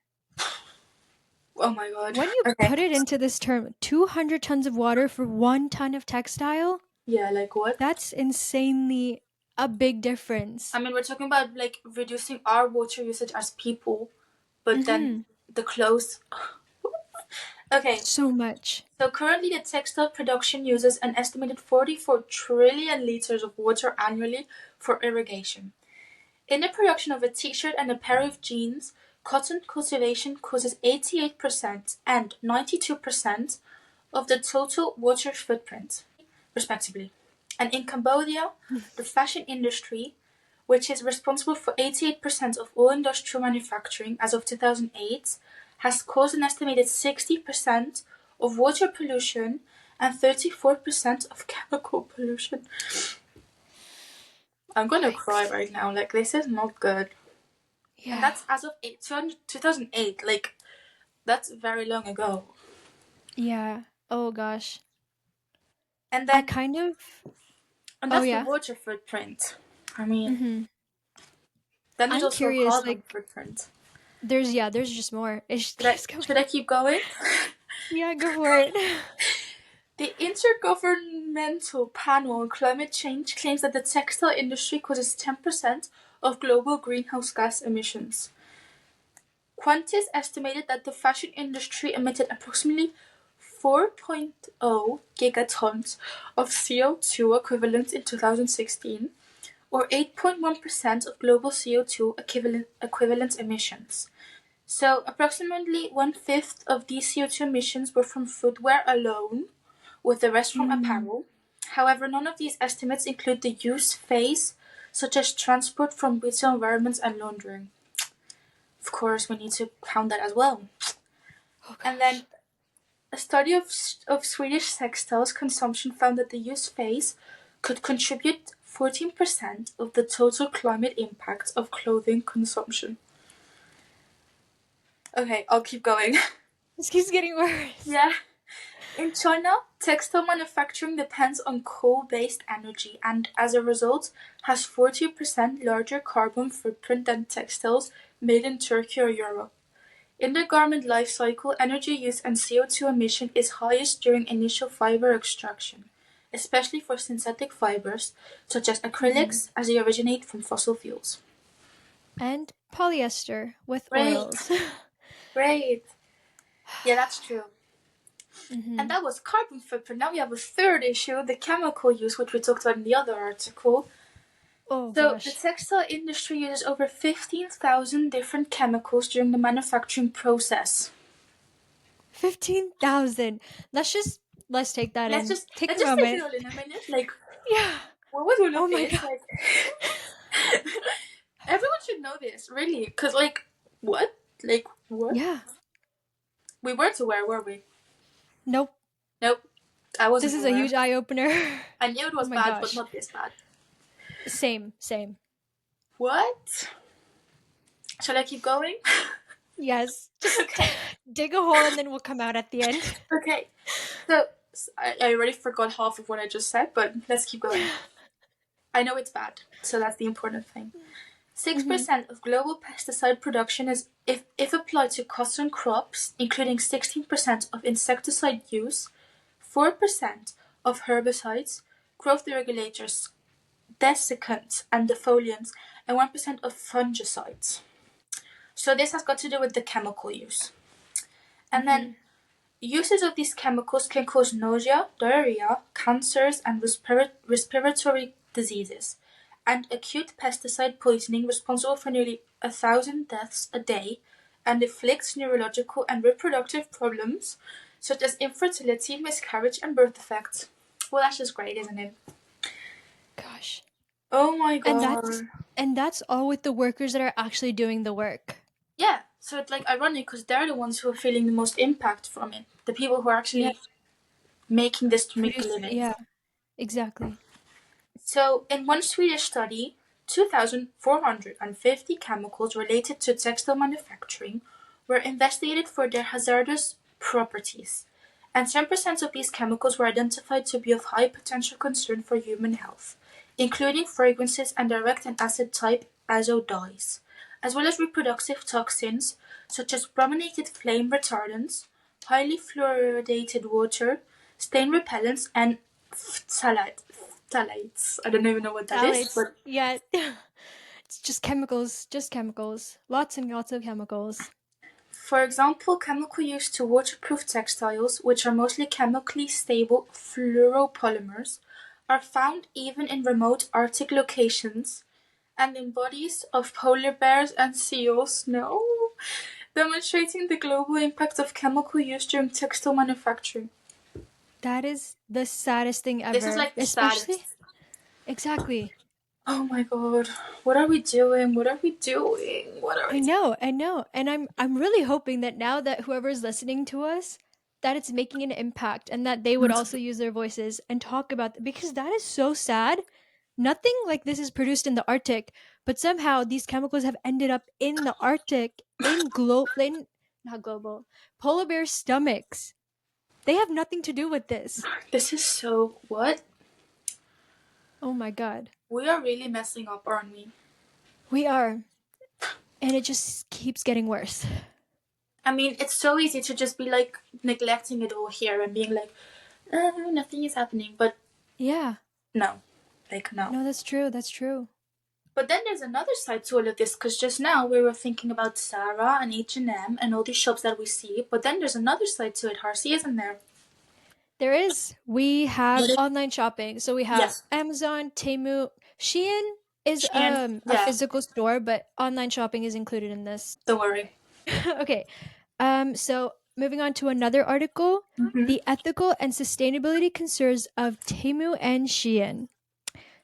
Oh my god. When you Okay. put it into this term, 200 tons of water for 1 ton of textile, Yeah, like what? that's insanely a big difference. I mean, we're talking about like reducing our water usage as people, but then Mhm. the clothes. Okay, So much. so currently the textile production uses an estimated 44 trillion liters of water annually for irrigation. In the production of a t-shirt and a pair of jeans, cotton cultivation causes 88% and 92% of the total water footprint, respectively. And in Cambodia, the fashion industry, which is responsible for 88% of all industrial manufacturing as of 2008, has caused an estimated 60% of water pollution and 34% of chemical pollution. I'm gonna cry Yikes. right now. Like, this is not good. And Yeah. that's as of 2008. Like, that's very long ago. Yeah. Oh gosh. And I then, kind of. and Oh that's the yeah. water footprint. I mean, Mhm. then there's I'm also curious, carbon like, footprint. there's just more. It just keeps going. Should I keep going? Yeah, go for it. The Intergovernmental Panel on Climate Change claims that the textile industry causes 10% of global greenhouse gas emissions. Qantas estimated that the fashion industry emitted approximately 4.0 gigatons of CO2 equivalent in 2016, or 8.1% of global CO2 equivalent emissions. So approximately one-fifth of these CO2 emissions were from footwear alone, with the rest from Mm. apparel. However, none of these estimates include the use phase, such as transport from retail environments and laundering. Of course, we need to count that as well. Oh And gosh. then a study of Swedish textiles consumption found that the use phase could contribute 14% of the total climate impact of clothing consumption. Okay, I'll keep going. This keeps getting worse. Yeah. In China, textile manufacturing depends on coal-based energy and, as a result, has 40% larger carbon footprint than textiles made in Turkey or Europe. In the garment life cycle, energy use and CO2 emission is highest during initial fiber extraction, especially for synthetic fibers, such as Mhm. acrylics, as they originate from fossil fuels. And polyester with Great, oils. great. Yeah, that's true. And Mhm. that was carbon footprint. Now we have a third issue, the chemical use, which we talked about in the other article. Oh So the gosh. textile industry uses over 15,000 different chemicals during the manufacturing process. 15,000. Let's take that Let's in. just Take let's a just take moment. it all in a minute. Like, Yeah. what was one Oh of my this? god. Like, everyone should know this, really, because like, what? Like, what? Yeah. We weren't aware, were we? Nope. Nope, I This wasn't is a aware. huge eye opener. I knew it Oh was my bad, but gosh. not this bad. Same, same. What? Shall I keep going? Yes. Just Okay. dig a hole and then we'll come out at the end. Okay. So I already forgot half of what I just said, but let's keep going. I know it's bad, so that's the important thing. Six Mhm. percent of global pesticide production is, if applied to cotton crops, including 16% of insecticide use, 4% of herbicides, growth regulators, desiccants, and defoliants, and 1% of fungicides. So this has got to do with the chemical use. And then Mhm. uses of these chemicals can cause nausea, diarrhea, cancers, and respiratory diseases. and acute pesticide poisoning responsible for nearly 1,000 deaths a day and afflicts neurological and reproductive problems such as infertility, miscarriage, and birth defects. Well, that's just great, isn't it? Gosh. Oh my And that's god. and that's all with the workers that are actually doing the work. Yeah, so it's like ironic because they're the ones who are feeling the most impact from it. The people who are Yeah, actually making this to make a produce living. yeah, exactly. So, in one Swedish study, 2,450 chemicals related to textile manufacturing were investigated for their hazardous properties, and 10% of these chemicals were identified to be of high potential concern for human health, including fragrances and direct and acid type azo dyes, as well as reproductive toxins such as brominated flame retardants, highly fluoridated water, stain repellents, and phthalates. I don't even know what that is, Phthalates. but Yeah. It's just chemicals. Lots and lots of chemicals. for example, chemical used to waterproof textiles, which are mostly chemically stable fluoropolymers, are found even in remote Arctic locations and in bodies of polar bears and seals. No, demonstrating the global impact of chemical use during textile manufacturing. That is the saddest thing This is ever, like the especially saddest. exactly. Oh my god, what are we doing? What are we doing? What are we doing? I know, and I'm really hoping that now that whoever's listening to us, that it's making an impact, and that they would also use their voices and talk about because that is so sad. Nothing like this is produced in the Arctic, but somehow these chemicals have ended up in the Arctic in not global polar bear stomachs. They have nothing to do with this. This is so what? Oh my god. We are really messing up, aren't we? We are, and it just keeps getting worse. I mean, it's so easy to just be like neglecting it all here and being like, nothing is happening. But Yeah. no, like no. No, that's true. That's true. But then there's another side to all of this because just now we were thinking about Zara and H&M and all these shops that we see. But then there's another side to it, Harcy, isn't there? There is. We have What is? online shopping. So we have Yes, Amazon, Temu, Shein is Shein. a Yeah, physical store, but online shopping is included in this. don't worry. Okay. So moving on to another article, Hmm. the ethical and sustainability concerns of Temu and Shein.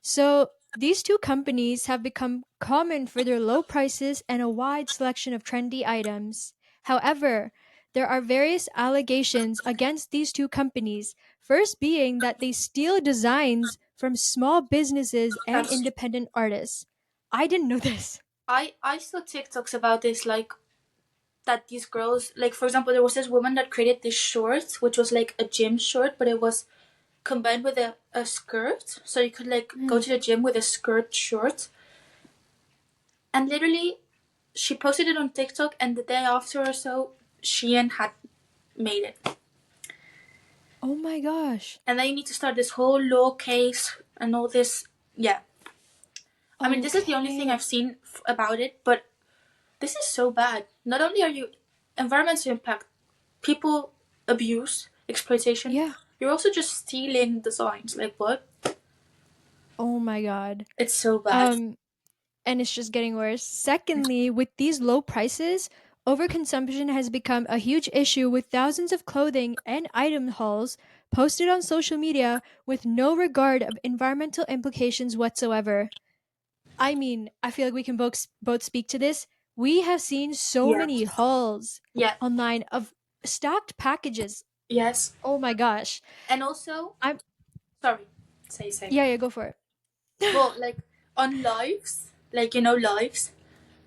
So these two companies have become common for their low prices and a wide selection of trendy items. However, there are various allegations against these two companies, first being that they steal designs from small businesses and That's. independent artists. I didn't know this. I saw TikToks about this, like that these girls, like for example, there was this woman that created this short, which was like a gym short, but it was combined with a skirt, so you could like go Mm. to the gym with a skirt short. And literally, she posted it on TikTok, and the day after or so, Shein had made it. Oh my gosh. And then you need to start this whole law case and all this. Yeah, I mean, this is the only thing Okay. I've seen about it, but this is so bad. Not only are you environmental impact, people abuse, exploitation, Yeah. you're also just stealing designs. Like what? Oh my god. It's so bad. Um and it's just getting worse. Secondly, with these low prices, overconsumption has become a huge issue with thousands of clothing and item hauls posted on social media with no regard of environmental implications whatsoever. I mean, I feel like we can both speak to this. We have seen so Yeah. many hauls Yeah. online of stacked packages. Yes. Oh my gosh. And also, I'm sorry, say. yeah, go for it. Well, like on lives, like lives.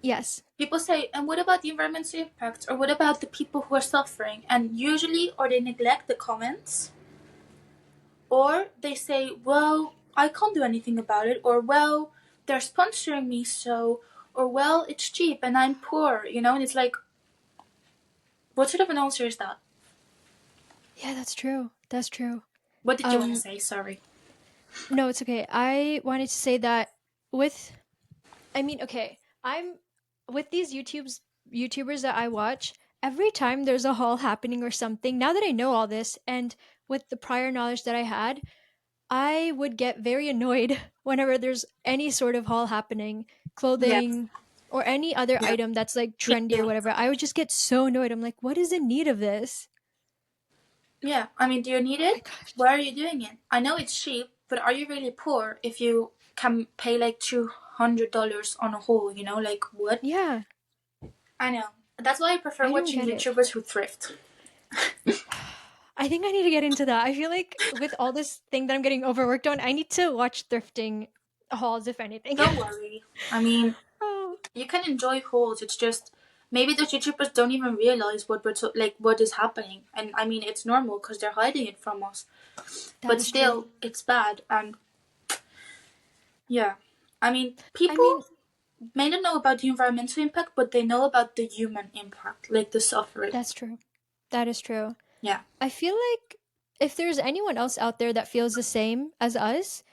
Yes. People say, and what about the environmental impact, or what about the people who are suffering? And usually, or they neglect the comments, or they say, well, I can't do anything about it, or well, they're sponsoring me, so, or well, it's cheap and I'm poor, and it's like, what sort of an answer is that? Yeah, that's true. That's true. What did you want to Um say? Sorry. No, it's okay. I wanted to say that with I mean, okay, I'm with these YouTubers that I watch, every time there's a haul happening or something, now that I know all this and with the prior knowledge that I had, I would get very annoyed whenever there's any sort of haul happening, Yeah, clothing or any other yeah, item that's like me trendy or too. whatever. I would just get so annoyed. I'm like, what is the need of this? Yeah, I mean, do you need Oh my it? gosh. Why are you doing it? I know it's cheap, but are you really poor if you can pay like $200 on a haul? You know, like what? Yeah, I know. That's why I prefer I don't watching get it. YouTubers who thrift. I think I need to get into that. I feel like with all this thing that I'm getting overworked on, I need to watch thrifting hauls, if anything. Don't worry. I mean, Oh, you can enjoy hauls. It's just maybe those YouTubers don't even realize like what is happening, and I mean it's normal because they're hiding it from us. that But is true. still, it's bad, and yeah, I mean I people mean, may not know about the environmental impact, but they know about the human impact, like the suffering. that's true. That is true. Yeah, I feel like if there's anyone else out there that feels the same as us,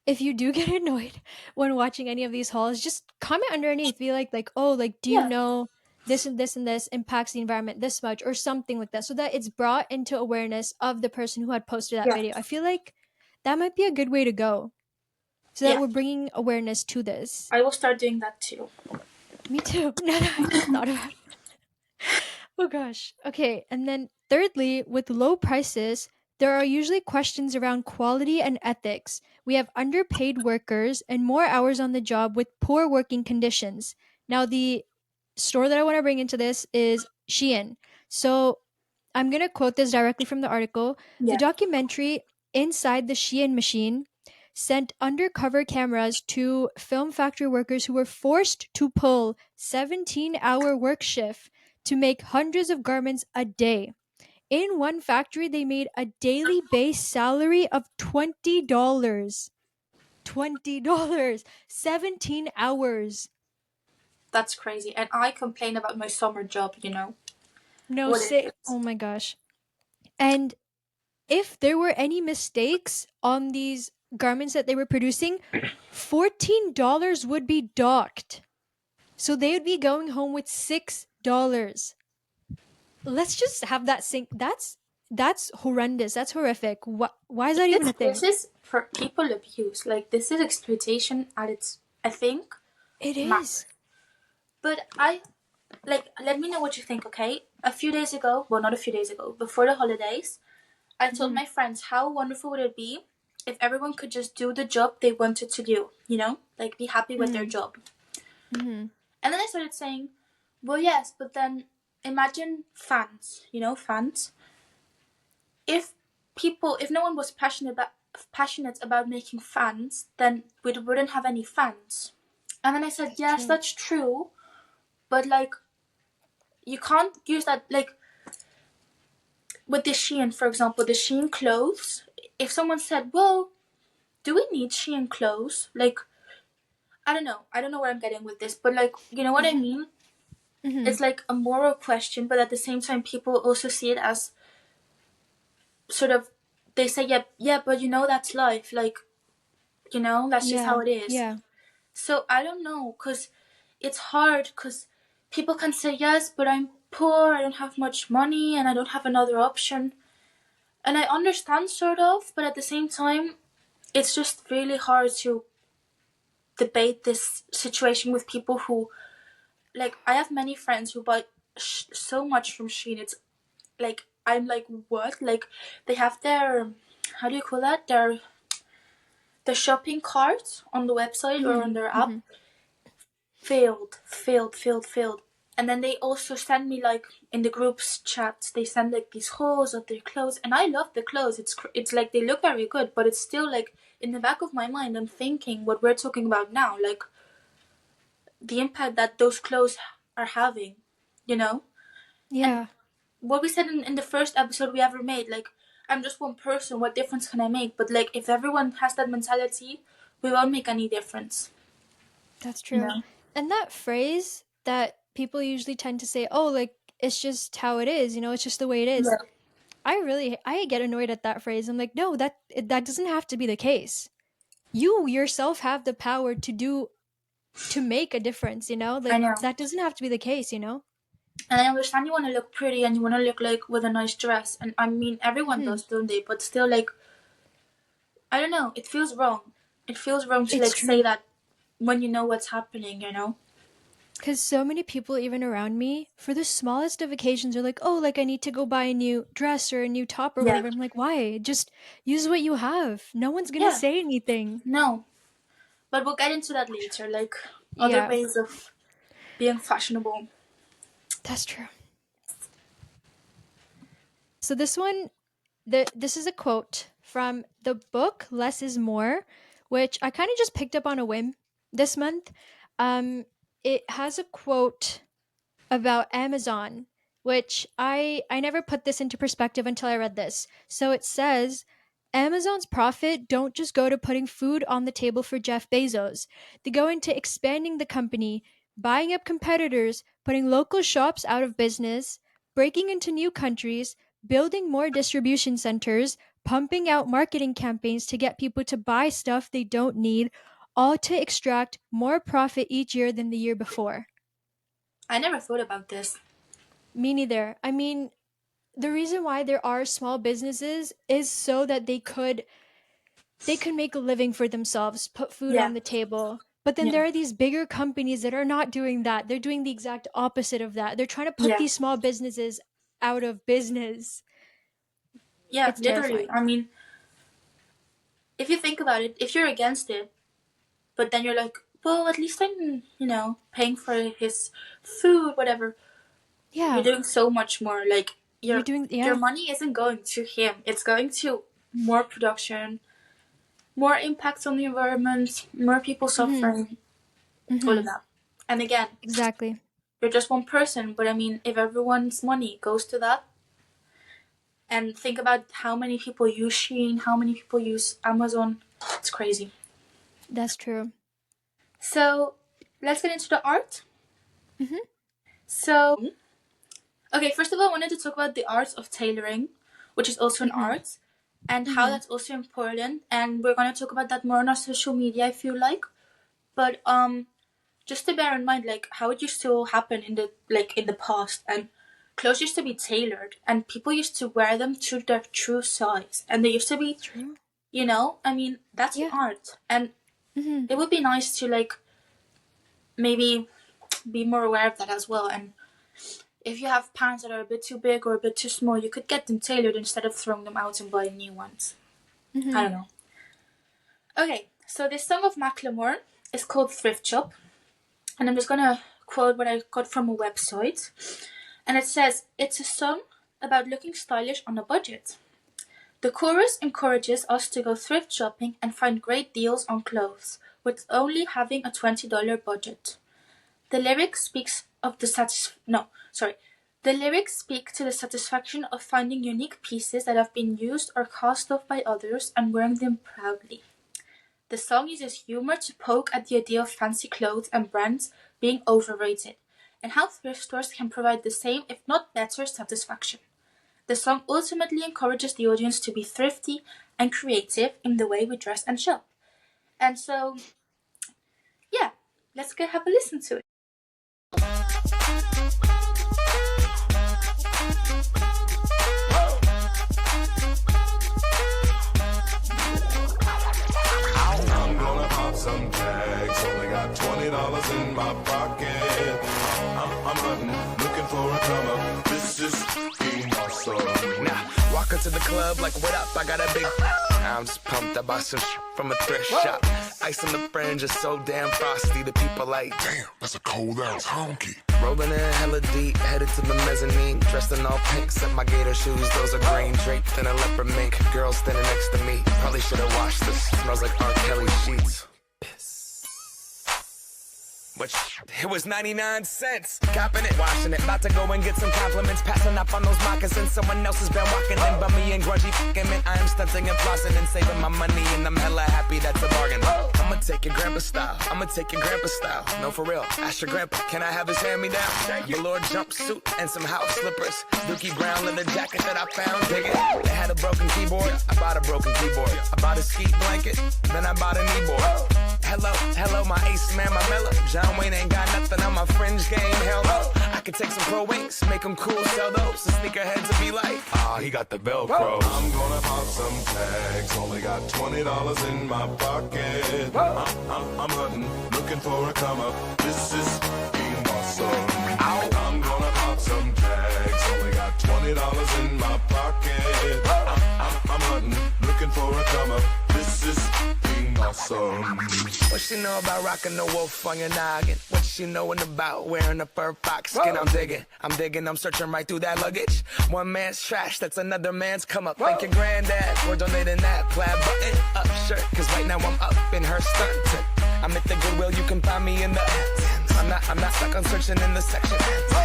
if you do get annoyed when watching any of these hauls, just comment underneath. Be like, oh, like, do you yeah, know this and this and this impacts the environment this much, or something like that, so that it's brought into awareness of the person who had posted that yeah. video. I feel like that might be a good way to go, so that Yeah, we're bringing awareness to this. I will start doing that too. Me too. Now that I just thought about it. Oh gosh. Okay. And then thirdly, with low prices, there are usually questions around quality and ethics. We have underpaid workers and more hours on the job with poor working conditions. Now, the store that I want to bring into this is Shein. So I'm going to quote this directly from the article. The Yeah, documentary Inside the Shein Machine sent undercover cameras to film factory workers who were forced to pull 17-hour work shift to make hundreds of garments a day. In one factory, they made a daily base salary of $20. $20. 17 hours. that's crazy. And I complain about my summer job. No, What is say, it? oh my gosh. And if there were any mistakes on these garments that they were producing, $14 would be docked. So they would be going home with $6. Let's just have that sink. That's horrendous. That's horrific. Why is that even a This thing? is for people abuse. Like this is exploitation at its, I think, It is. max. But I like. Let me know what you think. Okay. A few days ago, well, not a few days ago, before the holidays, I told Hmm. my friends how wonderful would it be if everyone could just do the job they wanted to do. Like be happy with their Hmm. job. Hmm. And then I started saying, well, yes, but then imagine fans. Fans. If no one was passionate about making fans, then we wouldn't have any fans. And then I said, That's yes, true. that's true, but like you can't use that like with the Shein, for example, the Shein clothes. If someone said, well, do we need Shein clothes? Like I don't know where I'm getting with this, but like you know what I mean. Hmm. It's like a moral question, but at the same time, people also see it as sort of they say, yeah, yeah, but that's life. Like that's just how Yeah. it is. Yeah. So I don't know, cause it's hard, cause people can say yes, but I'm poor, I don't have much money, and I don't have another option. And I understand sort of, but at the same time, it's just really hard to debate this situation with people who like. I have many friends who buy so much from Shein. It's like I'm like what? Like they have their how do you call that? Their shopping cart on the website or on Hmm. their app Hmm. filled. And then they also send me like in the groups chats, they send like these hauls of their clothes, and I love the clothes. It's like they look very good, but it's still like in the back of my mind, I'm thinking what we're talking about now, like the impact that those clothes are having, you know. And Yeah. what we said in the first episode we ever made, like I'm just one person. What difference can I make? But like if everyone has that mentality, we won't make any difference, That's you true. know. And that phrase that people usually tend to say, "Oh, like it's just how it is, it's just the way it is." Yeah, I get annoyed at that phrase. I'm like, "No, that doesn't have to be the case. You yourself have the power to make a difference, I Like know. that doesn't have to be the case. And I understand you want to look pretty and you want to look like with a nice dress, and I mean everyone Mhm. does, don't they? But still, like I don't know. It feels wrong. It feels wrong to It's like say true. that when you know what's happening. You know. Because so many people, even around me, for the smallest of occasions, are like, oh, like I need to go buy a new dress or a new top or Yeah. whatever. I'm like, why? Just use what you have. No one's going to Yeah. say anything. No. But we'll get into that later. Like other Yeah, ways of being fashionable. that's true. So this one, this is a quote from the book Less is More, which I kind of just picked up on a whim this month. Um, it has a quote about Amazon, which I never put this into perspective until I read this. So it says Amazon's profit don't just go to putting food on the table for Jeff Bezos. They go into expanding the company, buying up competitors, putting local shops out of business, breaking into new countries, building more distribution centers, pumping out marketing campaigns to get people to buy stuff they don't need, all to extract more profit each year than the year before. I never thought about this. Me neither. I mean, the reason why there are small businesses is so that they could make a living for themselves, put food Yeah. on the table. But then Yeah. there are these bigger companies that are not doing that. They're doing the exact opposite of that. They're trying to put Yeah. these small businesses out of business. Yeah. It's Literally. terrifying. I mean, if you think about it, if you're against it, but then you're like, well, at least I'm, paying for his food, whatever. You're Yeah. doing so much more. Like You're your doing your yeah. money isn't going to him. It's going to more production, more impacts on the environment, more people Mhm. suffering, all of Mhm. that. And again, Exactly. you're just one person, but I mean, if everyone's money goes to that, and think about how many people use Shein, how many people use Amazon, it's crazy. That's true. So let's get into the art. Mhm. So, okay, first of all, I wanted to talk about the art of tailoring, which is also an Mhm. art, and how Mhm. that's also important. And we're gonna talk about that more on our social media, I feel like. But just to bear in mind, like how it used to happen in the past, and clothes used to be tailored, and people used to wear them to their true size, and they used to be, True. I mean, that's an Yeah. art, and Mhm. it would be nice to like maybe be more aware of that as well. And if you have pants that are a bit too big or a bit too small, you could get them tailored instead of throwing them out and buying new ones. I Mhm. don't know. Okay, so this song of Macklemore is called Thrift Shop, and I'm just gonna quote what I got from a website. And it says, it's a song about looking stylish on a budget. The chorus encourages us to go thrift shopping and find great deals on clothes, with only having a $20 budget. The lyrics speaks of the lyrics speak to the satisfaction of finding unique pieces that have been used or cast off by others and wearing them proudly. The song uses humor to poke at the idea of fancy clothes and brands being overrated, and how thrift stores can provide the same, if not better, satisfaction. The song ultimately encourages the audience to be thrifty and creative in the way we dress and shop. And so, yeah, let's go have a listen to it. I'm gonna pop some tags. Only got $20 in my pocket. I'm hunting, looking for a come up. This is awesome. Now, walk into the club like, what up? I got a big. I'm just pumped. I bought some from a thrift shop. Ice on the fringe is so damn frosty. The people like, Damn, that's a cold ass honky. rolling in hella deep, headed to the mezzanine. Dressed in all pink, set my gator shoes. Those are green, draped in a leopard mink. Girl standing next to me. Probably should have washed this. Smells like R. Kelly sheets. But it was 99 cents. Copping it, washing it. About to go and get some compliments. Passing up on those moccasins. Someone else has been walking in. But me and grungy fucking man. I am stunting and flossing and saving my money. And I'm hella happy that's a bargain. I'ma take your grandpa style. I'ma take your grandpa style. No, for real. Ask your grandpa. Can I have his hand-me-down? Velour jumpsuit and some house slippers. Dookie brown leather jacket that I found. Dig it. They had a broken keyboard. I bought a broken keyboard. I bought a ski blanket. Then I bought a kneeboard. Hello, my ace man, my mellow. John Wayne ain't got nothing on my fringe game, hell no. I could take some pro wings, make them cool, sell those. The sneakerheads will be like, ah, he got the Velcro. I'm gonna pop some tags. Only got $20 in my pocket. I'm hunting, looking for a come up. This is being awesome. I'm gonna pop some tags. Only got $20 in my pocket. I'm hunting, looking for a come up. This is being awesome. What she know about rocking the wolf on your noggin? What she knowin' about wearing a fur fox skin? I'm digging, I'm searching right through that luggage. One man's trash, that's another man's come up. Thank your granddad for donating that plaid button up shirt. Cause right now I'm up in her skirt. I'm at the Goodwill, you can find me in the I'm not stuck on searching in the section.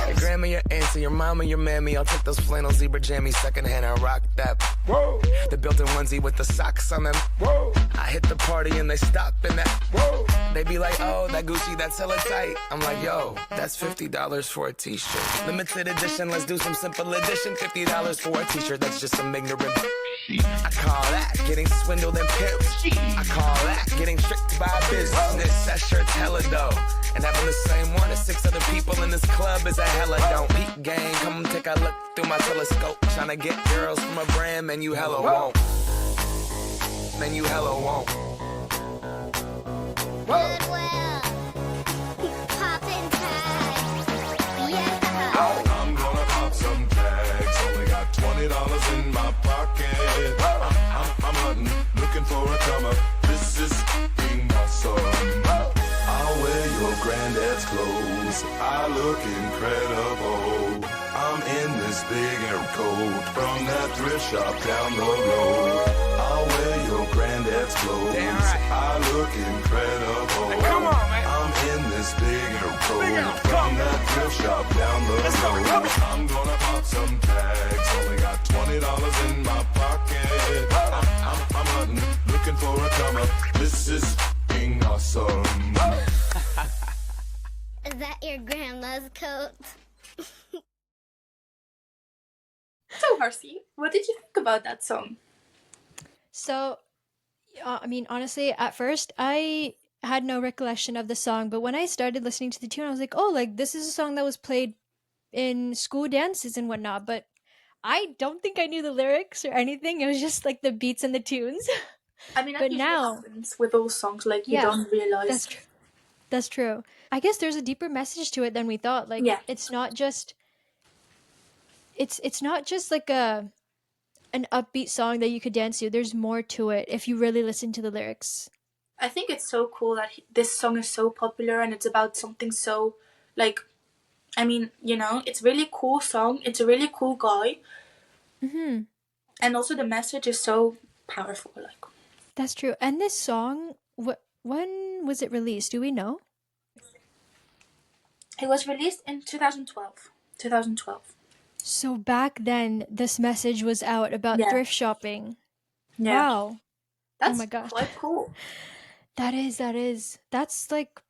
Your grandma, your auntie, your mama, your mammy. I'll take those flannel zebra jammies secondhand and rock that. Whoa. The built-in onesie with the socks on them. Whoa. I hit the party and they stop in that. Whoa. They be like, oh, that Gucci, that's hella tight. I'm like, yo, that's $50 for a t-shirt. Limited edition, let's do some simple edition. $50 for a t-shirt, that's just some ignorant. I call that getting swindled and pimped. I call that getting tricked by business. That shirt's hella dope. And having the same one as 6 other people in this club is a hella don't. Peep gang, come take a look through my telescope. Tryna get girls from a brand, man, you hella won't. Man, you hella won't. Goodwill. Poppin' tags. Yeah. I'm gonna pop some tags. Only got $20 in my pocket. I'm hunting, looking for a come up. This is being awesome. I'll wear your granddad's clothes. I look incredible. I'm in this big air coat from that thrift shop down the road. I'll wear your granddad's clothes. Damn right. I look incredible. Hey, come on, man. I'm in this big air coat from that thrift shop down the road. I'm gonna pop some tags. Only got $20 in my pocket. I'm hunting, looking for a come up. This is being awesome. Is that your grandma's coat? So, Harsey, what did you think about that song? So, I mean, honestly, at first, I had no recollection of the song, but when I started listening to the tune, I was like, oh, like, this is a song that was played in school dances and whatnot, but I don't think I knew the lyrics or anything. It was just, like, the beats and the tunes. I mean, that But usually now- happens with all songs, like, you Yeah, don't realize. That's true. That's true. I guess there's a deeper message to it than we thought. Like, Yeah. it's not just... It's not just, like, an upbeat song that you could dance to. There's more to it if you really listen to the lyrics. I think it's so cool that this song is so popular and it's about something so, like, I mean, you know, it's a really cool song. It's a really cool guy. Mm-hmm. And also the message is so powerful. Like, That's true. And this song, when was it released? Do we know? it was released in 2012. 2012. So back then, this message was out about Yeah. thrift shopping. Yeah. Wow. That's my gosh. quite cool. That is. That's like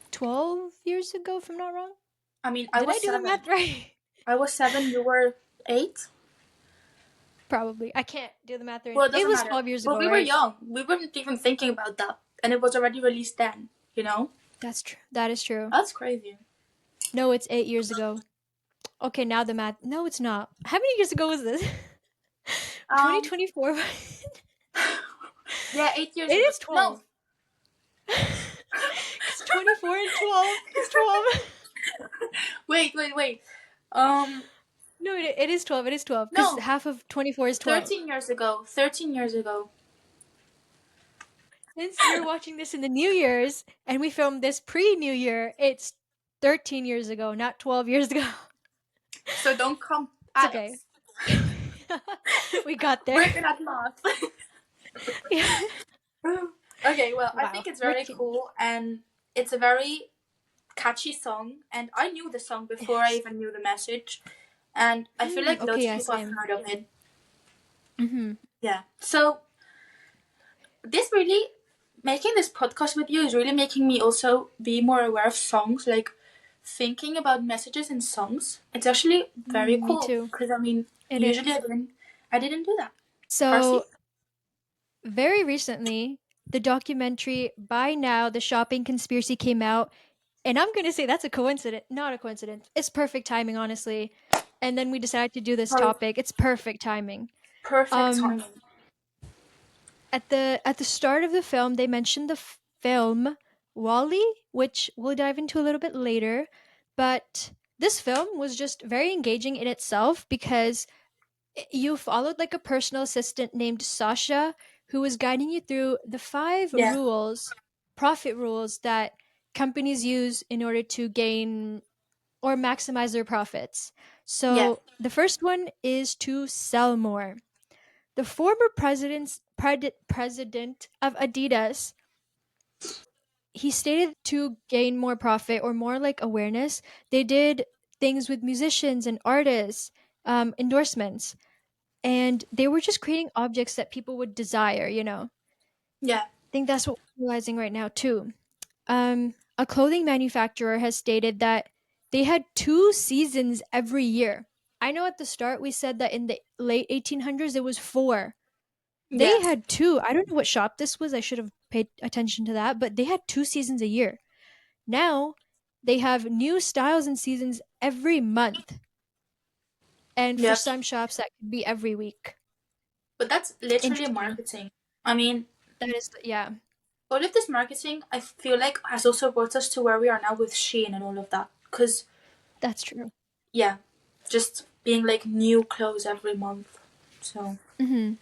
12 years ago, if I'm not wrong. I mean, Did I was do the 7. math right? I was 7, you were 8? Probably. I can't do the math right. Well, it It doesn't was matter. 12 years But ago, we were right? young. We weren't even thinking about that. And it was already released then, you know? That's true. That is true. That's crazy. No, it's 8 years ago. Okay, now the math. No, it's not. How many years ago was this? 2024. Yeah, 8 years It ago. is 12. It's 24 and 12. It's 12. No. Wait. No, it is 12. It is 12. Because No. half of 24 is 12. 13 years ago. 13 years ago. Since you're watching this in the New Year's, and we filmed this pre-New Year, it's 13 years ago, not 12 years ago. So don't come It's at okay. us. We got there. We're good at math. Yeah. Okay, well, I Wow. think it's very Wicked. cool and it's a very catchy song. And I knew the song before I Yes. even knew the message. And I feel like loads okay, of yeah, people have same. heard of it. Mm-hmm. Yeah. So this really making this podcast with you is really making me also be more aware of songs, like thinking about messages in songs. It's actually very Me cool. too. Because I mean, It usually is. I didn't do that. So, Marcy? very recently, the documentary By Now, The Shopping Conspiracy came out. And I'm going to say that's a coincidence, not a coincidence. It's perfect timing, honestly. And then we decided to do this Per- topic. It's perfect timing. Perfect Um, timing. at the start of the film, they mentioned the film Wally, which we'll dive into a little bit later. But this film was just very engaging in itself because you followed like a personal assistant named Sasha who was guiding you through the five Yeah, rules, profit rules that companies use in order to gain or maximize their profits. yeah, So the first one is to sell more. The former president of Adidas, he stated to gain more profit or more like awareness, they did things with musicians and artists, endorsements, and they were just creating objects that people would desire. yeah, I think that's what we're realizing right now too. A clothing manufacturer has stated that they had two seasons every year. I know at the start we said that in the late 1800s it was four. yeah, They had two. I don't know what shop this was. I should have paid attention to that, but they had two seasons a year. Now they have new styles and seasons every month. And for yeah. some shops, that could be every week. But that's literally Interesting. marketing. I mean, That is, yeah, all of this marketing, I feel like, has also brought us to where we are now with Shein and all of that. Because, that's true. yeah, just being like new clothes every month. So, Hmm.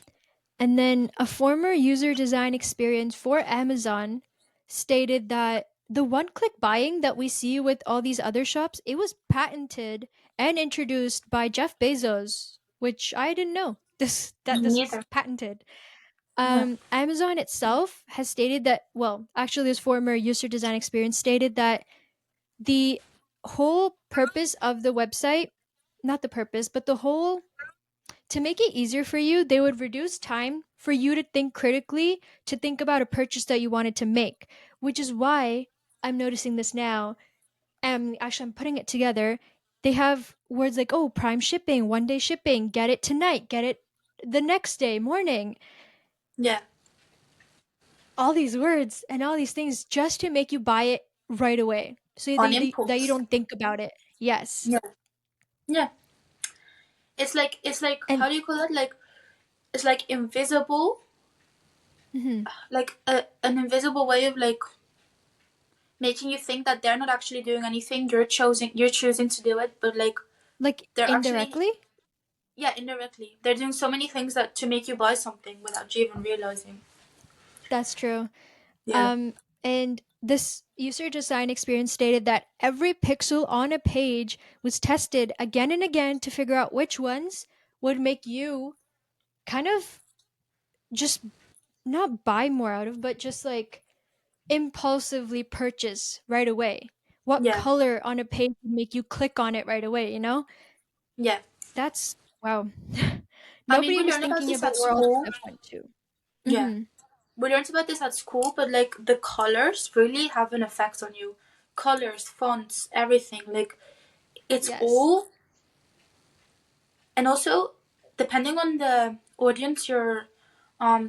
And then a former user design experience for Amazon stated that the one-click buying that we see with all these other shops, it was patented and introduced by Jeff Bezos, which I didn't know. This is neither. patented. Yeah, Amazon itself has stated that, well, actually, this former user design experience stated that the whole purpose of the website, not the purpose, but the whole to make it easier for you, they would reduce time for you to think critically, to think about a purchase that you wanted to make, which is why I'm noticing this now. Actually, I'm putting it together. They have words like, oh, prime shipping, 1 day shipping, get it tonight, get it the next day, morning. yeah, All these words and all these things just to make you buy it right away. So on that you impulse. don't think about it. Yes. Yeah, yeah. It's like, And how do you call it? Like, it's like invisible, mhm, like an invisible way of like making you think that they're not actually doing anything. You're choosing to do it, but like like they're actually, indirectly, yeah, indirectly. They're doing so many things that to make you buy something without you even realizing. that's true. Yeah, Um, and this user design experience stated that every pixel on a page was tested again and again to figure out which ones would make you kind of just not buy more out of, but just like impulsively purchase right away. What yeah, color on a page would make you click on it right away? yeah. That's wow. I mean, Nobody we was learned about thinking this about at where all this school. stuff went to. Yeah, Hmm. we learned about this at school, but like the colors really have an effect on you. Colors, fonts, everything. Like it's Yes. all, and also depending on the audience you're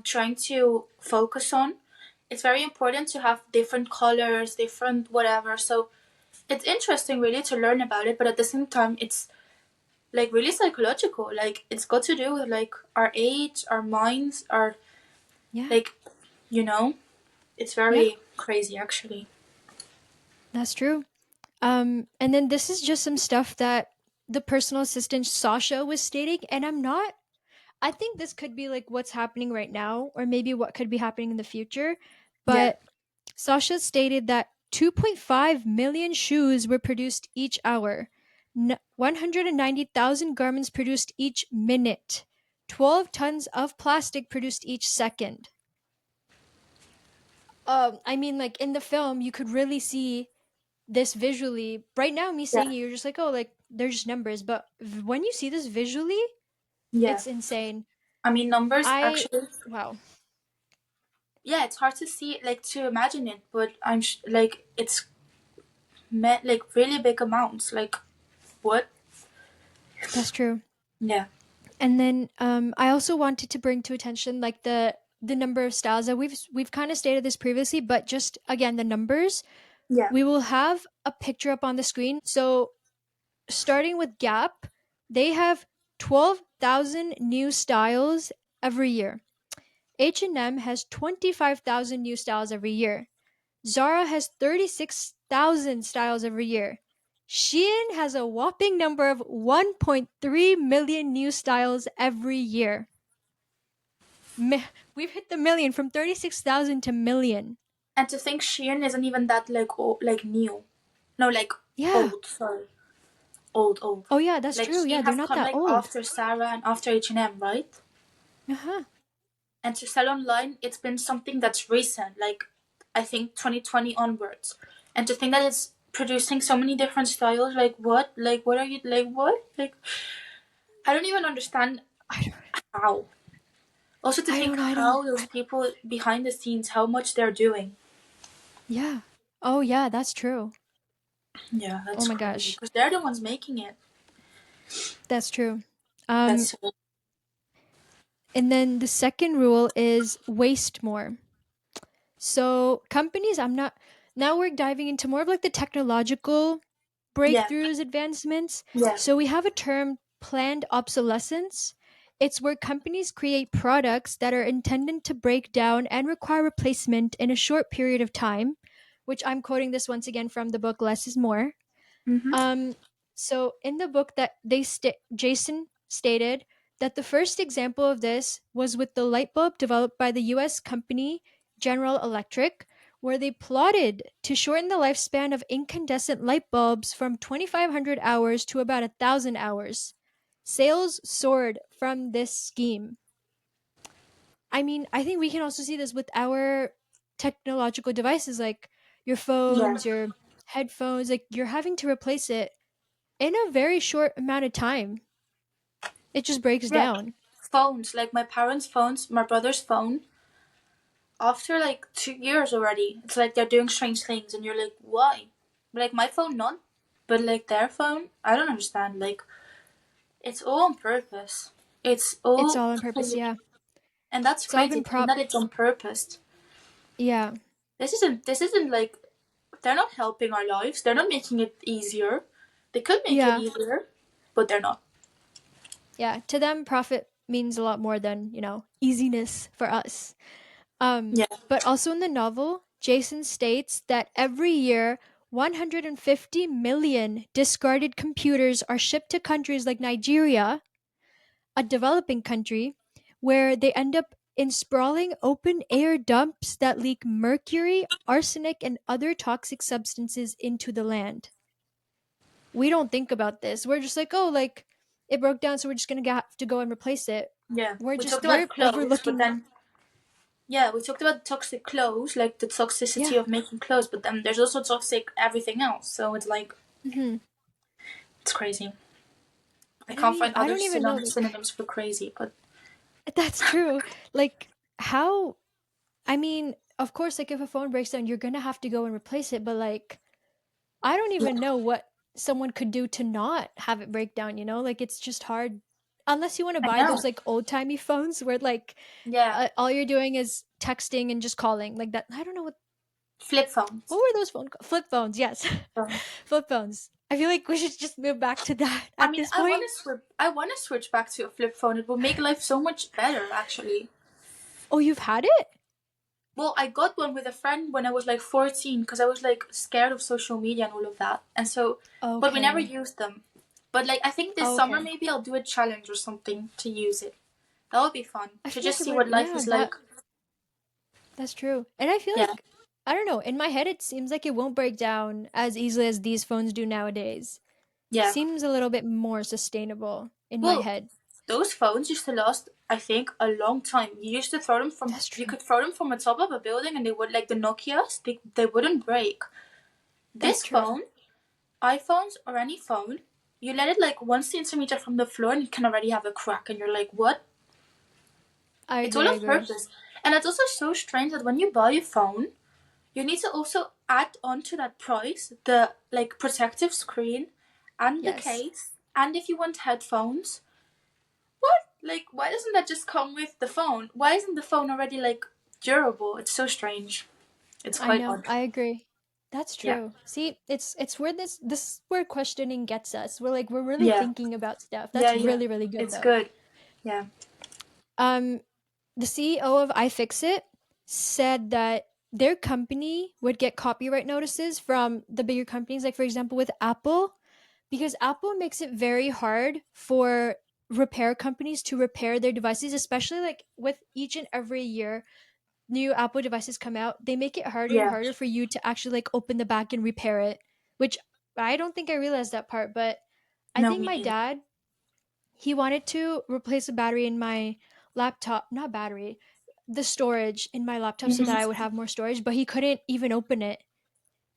trying to focus on, it's very important to have different colors, different whatever. So it's interesting really to learn about it, but at the same time it's like really psychological. Like it's got to do with like our age, our minds, our Yeah. like you know, it's Yeah. very crazy actually. That's true. And then this is just some stuff that the personal assistant Sasha was stating, and I think this could be like what's happening right now, or maybe what could be happening in the future. Yeah, But Sasha stated that 2.5 million shoes were produced each hour, 190,000 garments produced each minute, 12 tons of plastic produced each second. I mean, like in the film, you could really see this visually. Right now, me yeah, saying it, you're just like, oh, like they're just numbers. But when you see this visually, yeah. it's insane. I mean numbers I actually. Wow, Yeah, it's hard to see like to imagine it, but like it's met like really big amounts. Like what? that's true. Yeah, And then I also wanted to bring to attention like the number of styles that we've kind of stated this previously, but just again the numbers. Yeah. We will have a picture up on the screen. So, starting with Gap, they have 12,000 new styles every year. H&M has 25,000 new styles every year. Zara has 36,000 styles every year. Shein has a whopping number of 1.3 million new styles every year. We've hit the million, from 36,000 to million. And to think Shein isn't even that like like new. No, like Yeah. old. Sorry, old. Oh yeah, that's Like true. Yeah, Shein they're have not come that like old. after Sarah and after H&M, right? Uh-huh. And to sell online, it's been something that's recent, like I think 2020 onwards. And to think that it's producing so many different styles, like what? Like what are you like what? Like I don't even understand I don't how. Also to think I how don't those people behind the scenes, how much they're doing. yeah. Oh yeah, that's true. Yeah, Oh that's my crazy. gosh. Because they're the ones making it. That's true. Um That's so, and then the second rule is waste more. So companies, I'm not now we're diving into more of like the technological yeah, breakthroughs, advancements. yeah. So we have a term, planned obsolescence. It's where companies create products that are intended to break down and require replacement in a short period of time, which I'm quoting this once again from the book Less is More. Mm-hmm. Um, so in the book that Jason stated that the first example of this was with the light bulb developed by the U.S. company General Electric, where they plotted to shorten the lifespan of incandescent light bulbs from 2,500 hours to about 1,000 hours. Sales soared from this scheme. I mean, I think we can also see this with our technological devices like your Yeah. phones, your headphones, like you're having to replace it in a very short amount of time. It just breaks Yeah. down. Phones, like my parents' phones, my brother's phone, after like 2 years already, it's like they're doing strange things, and you're like, why? Like my phone, none, but like their phone, I don't understand. Like it's all on purpose. It's It's all all on purpose, clear, yeah. and that's It's all crazy been to think prop that it's on purpose. yeah. This isn't like they're not helping our lives. They're not making it easier. They could make it Yeah. easier, but they're not. Yeah. To them profit means a lot more than, easiness for us. Yeah, But also in the novel, Jason states that every year 150 million discarded computers are shipped to countries like Nigeria, a developing country, where they end up in sprawling open air dumps that leak mercury, arsenic, and other toxic substances into the land. We don't think about this. We're just like, oh, like it broke down, so we're just gonna have to go and replace it. yeah. We talked We're about clothes, but overlooking. then yeah, we talked about toxic clothes, like the toxicity Yeah. of making clothes, but then there's also toxic everything else. So it's like Hmm. it's crazy. I And I can't mean, find I other don't even know. synonyms for crazy, but That's true. Like how? I mean, of course, like if a phone breaks down, you're gonna have to go and replace it. But like, I don't yeah, even know what someone could do to not have it break down. Like it's just hard, unless you want to I buy know. those like old timey phones where like Yeah, all you're doing is texting and just calling like that. I don't know flip what phones. were those flip phones. Yes. So, Flip phones. I feel like we should just move back to that I at mean, this point. I want to switch back to a flip phone. It will make life so much better, actually. Oh, you've had it? Well, I got one with a friend when I was like 14 because I was like scared of social media and all of that. And so, but we never Okay. used them. But like, I think this Oh, summer okay. maybe I'll do a challenge or something to use it. That would be fun I to feel like just it see might. what life Yeah, is like. that's true. And I feel Yeah, like I don't know. In my head, it seems like it won't break down as easily as these phones do nowadays. yeah. Seems a little bit more sustainable in my Well, head. those phones used to last, I think, a long time. You used to throw them from, That's you true. could throw them from the top of a building and they would, like the Nokias, they wouldn't break. That's This true. phone, iPhones or any phone, you let it like 1 centimeter from the floor and it can already have a crack, and you're like, what? I It's agree. all I on agree. purpose. And it's also so strange that when you buy a phone, you need to also add onto that price the like protective screen and the Yes. case. And if you want headphones, what? Like, why doesn't that just come with the phone? Why isn't the phone already like durable? It's so strange. It's I quite know. odd. I agree. That's Yeah. true. See, it's where this is where questioning gets us. We're really Yeah. thinking about stuff. That's Yeah. Yeah. really, really good It's though. good. Yeah. Um, the CEO of iFixit said that their company would get copyright notices from the bigger companies, like for example with Apple, because Apple makes it very hard for repair companies to repair their devices, especially like with each and every year new Apple devices come out, they make it harder and Yeah. harder for you to actually like open the back and repair it, which I don't think I realized that part, but I No, think me my neither. dad, he wanted to replace a battery in my laptop, not battery, the storage in my laptop so that I Hmm. would have more storage, but he couldn't even open it.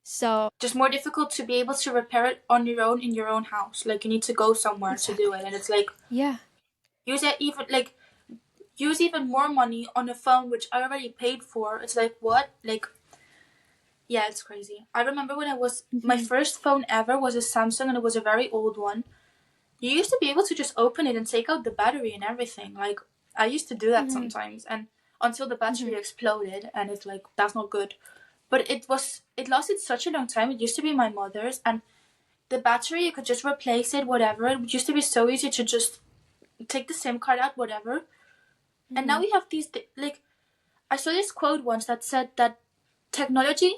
So, Just more difficult to be able to repair it on your own in your own house. Like you need to go somewhere to do exactly. it, and it's like Yeah. use even more money on a phone which I already paid for. It's like what? Like yeah, it's crazy. I remember when I was my Mhm. first phone ever was a Samsung and it was a very old one. You used to be able to just open it and take out the battery and everything. Like I used to do that Mhm. sometimes and until the battery Mhm. exploded and it's like that's not good. But it lasted such a long time. It used to be my mother's and the battery you could just replace it, whatever. It used to be so easy to just take the SIM card out, whatever. And now Mhm. we have these like I saw this quote once that said that technology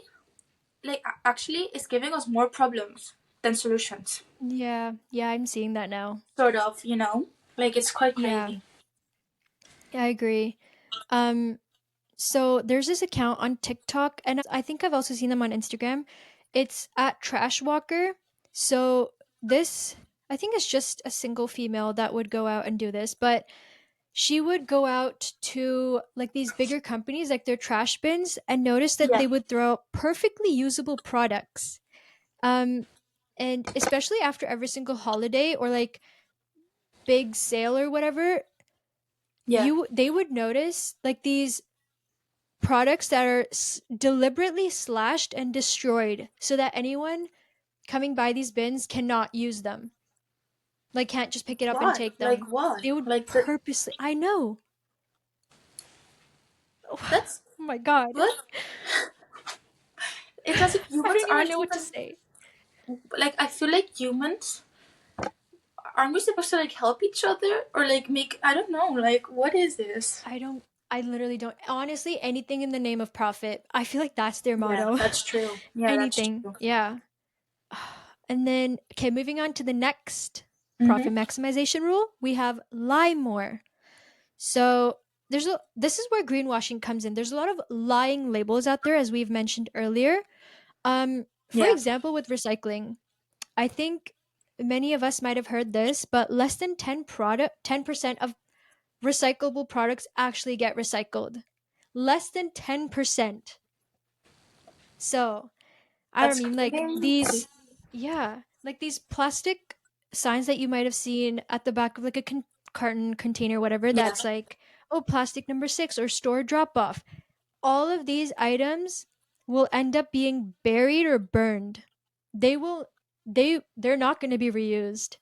like actually is giving us more problems than solutions. Yeah. Yeah, I'm seeing that now. Sort of, you know? Like it's quite Yeah. crazy. Yeah, I agree. Um So there's this account on TikTok, and I think I've also seen them on Instagram. It's at Trash Walker. So this, I think it's just a single female that would go out and do this, but she would go out to like these bigger companies, like their trash bins, and notice that Yeah. they would throw out perfectly usable products. Um, and especially after every single holiday or like big sale or whatever, Yeah. they would notice like these products that are deliberately slashed and destroyed so that anyone coming by these bins cannot use them. Like, can't just pick it up and Why? take Like them. why? They would Like that purposely. I know. Oh that's my god. what? It's as if I humans don't even aren't know what to even say. like I feel like humans aren't we supposed to like help each other or like make I don't know, like what is this? I don't. I literally don't. Honestly, anything in the name of profit. I feel like that's their Yeah, motto. that's true. Yeah, that's Anything. true. Yeah. And then, okay, moving on to the next Mm-hmm. profit maximization rule, we have lie more. So this is where greenwashing comes in. There's a lot of lying labels out there, as we've mentioned earlier. For Yeah. example, with recycling, I think many of us might have heard this, but less than 10% of recyclable products actually get recycled. Less than 10%. So I don't That's mean like crazy. these, yeah, like these plastic signs that you might have seen at the back of like a carton container, whatever, Yeah. that's like, oh, plastic number 6 or store drop off. All of these items will end up being buried or burned. They will, they're not going to be reused.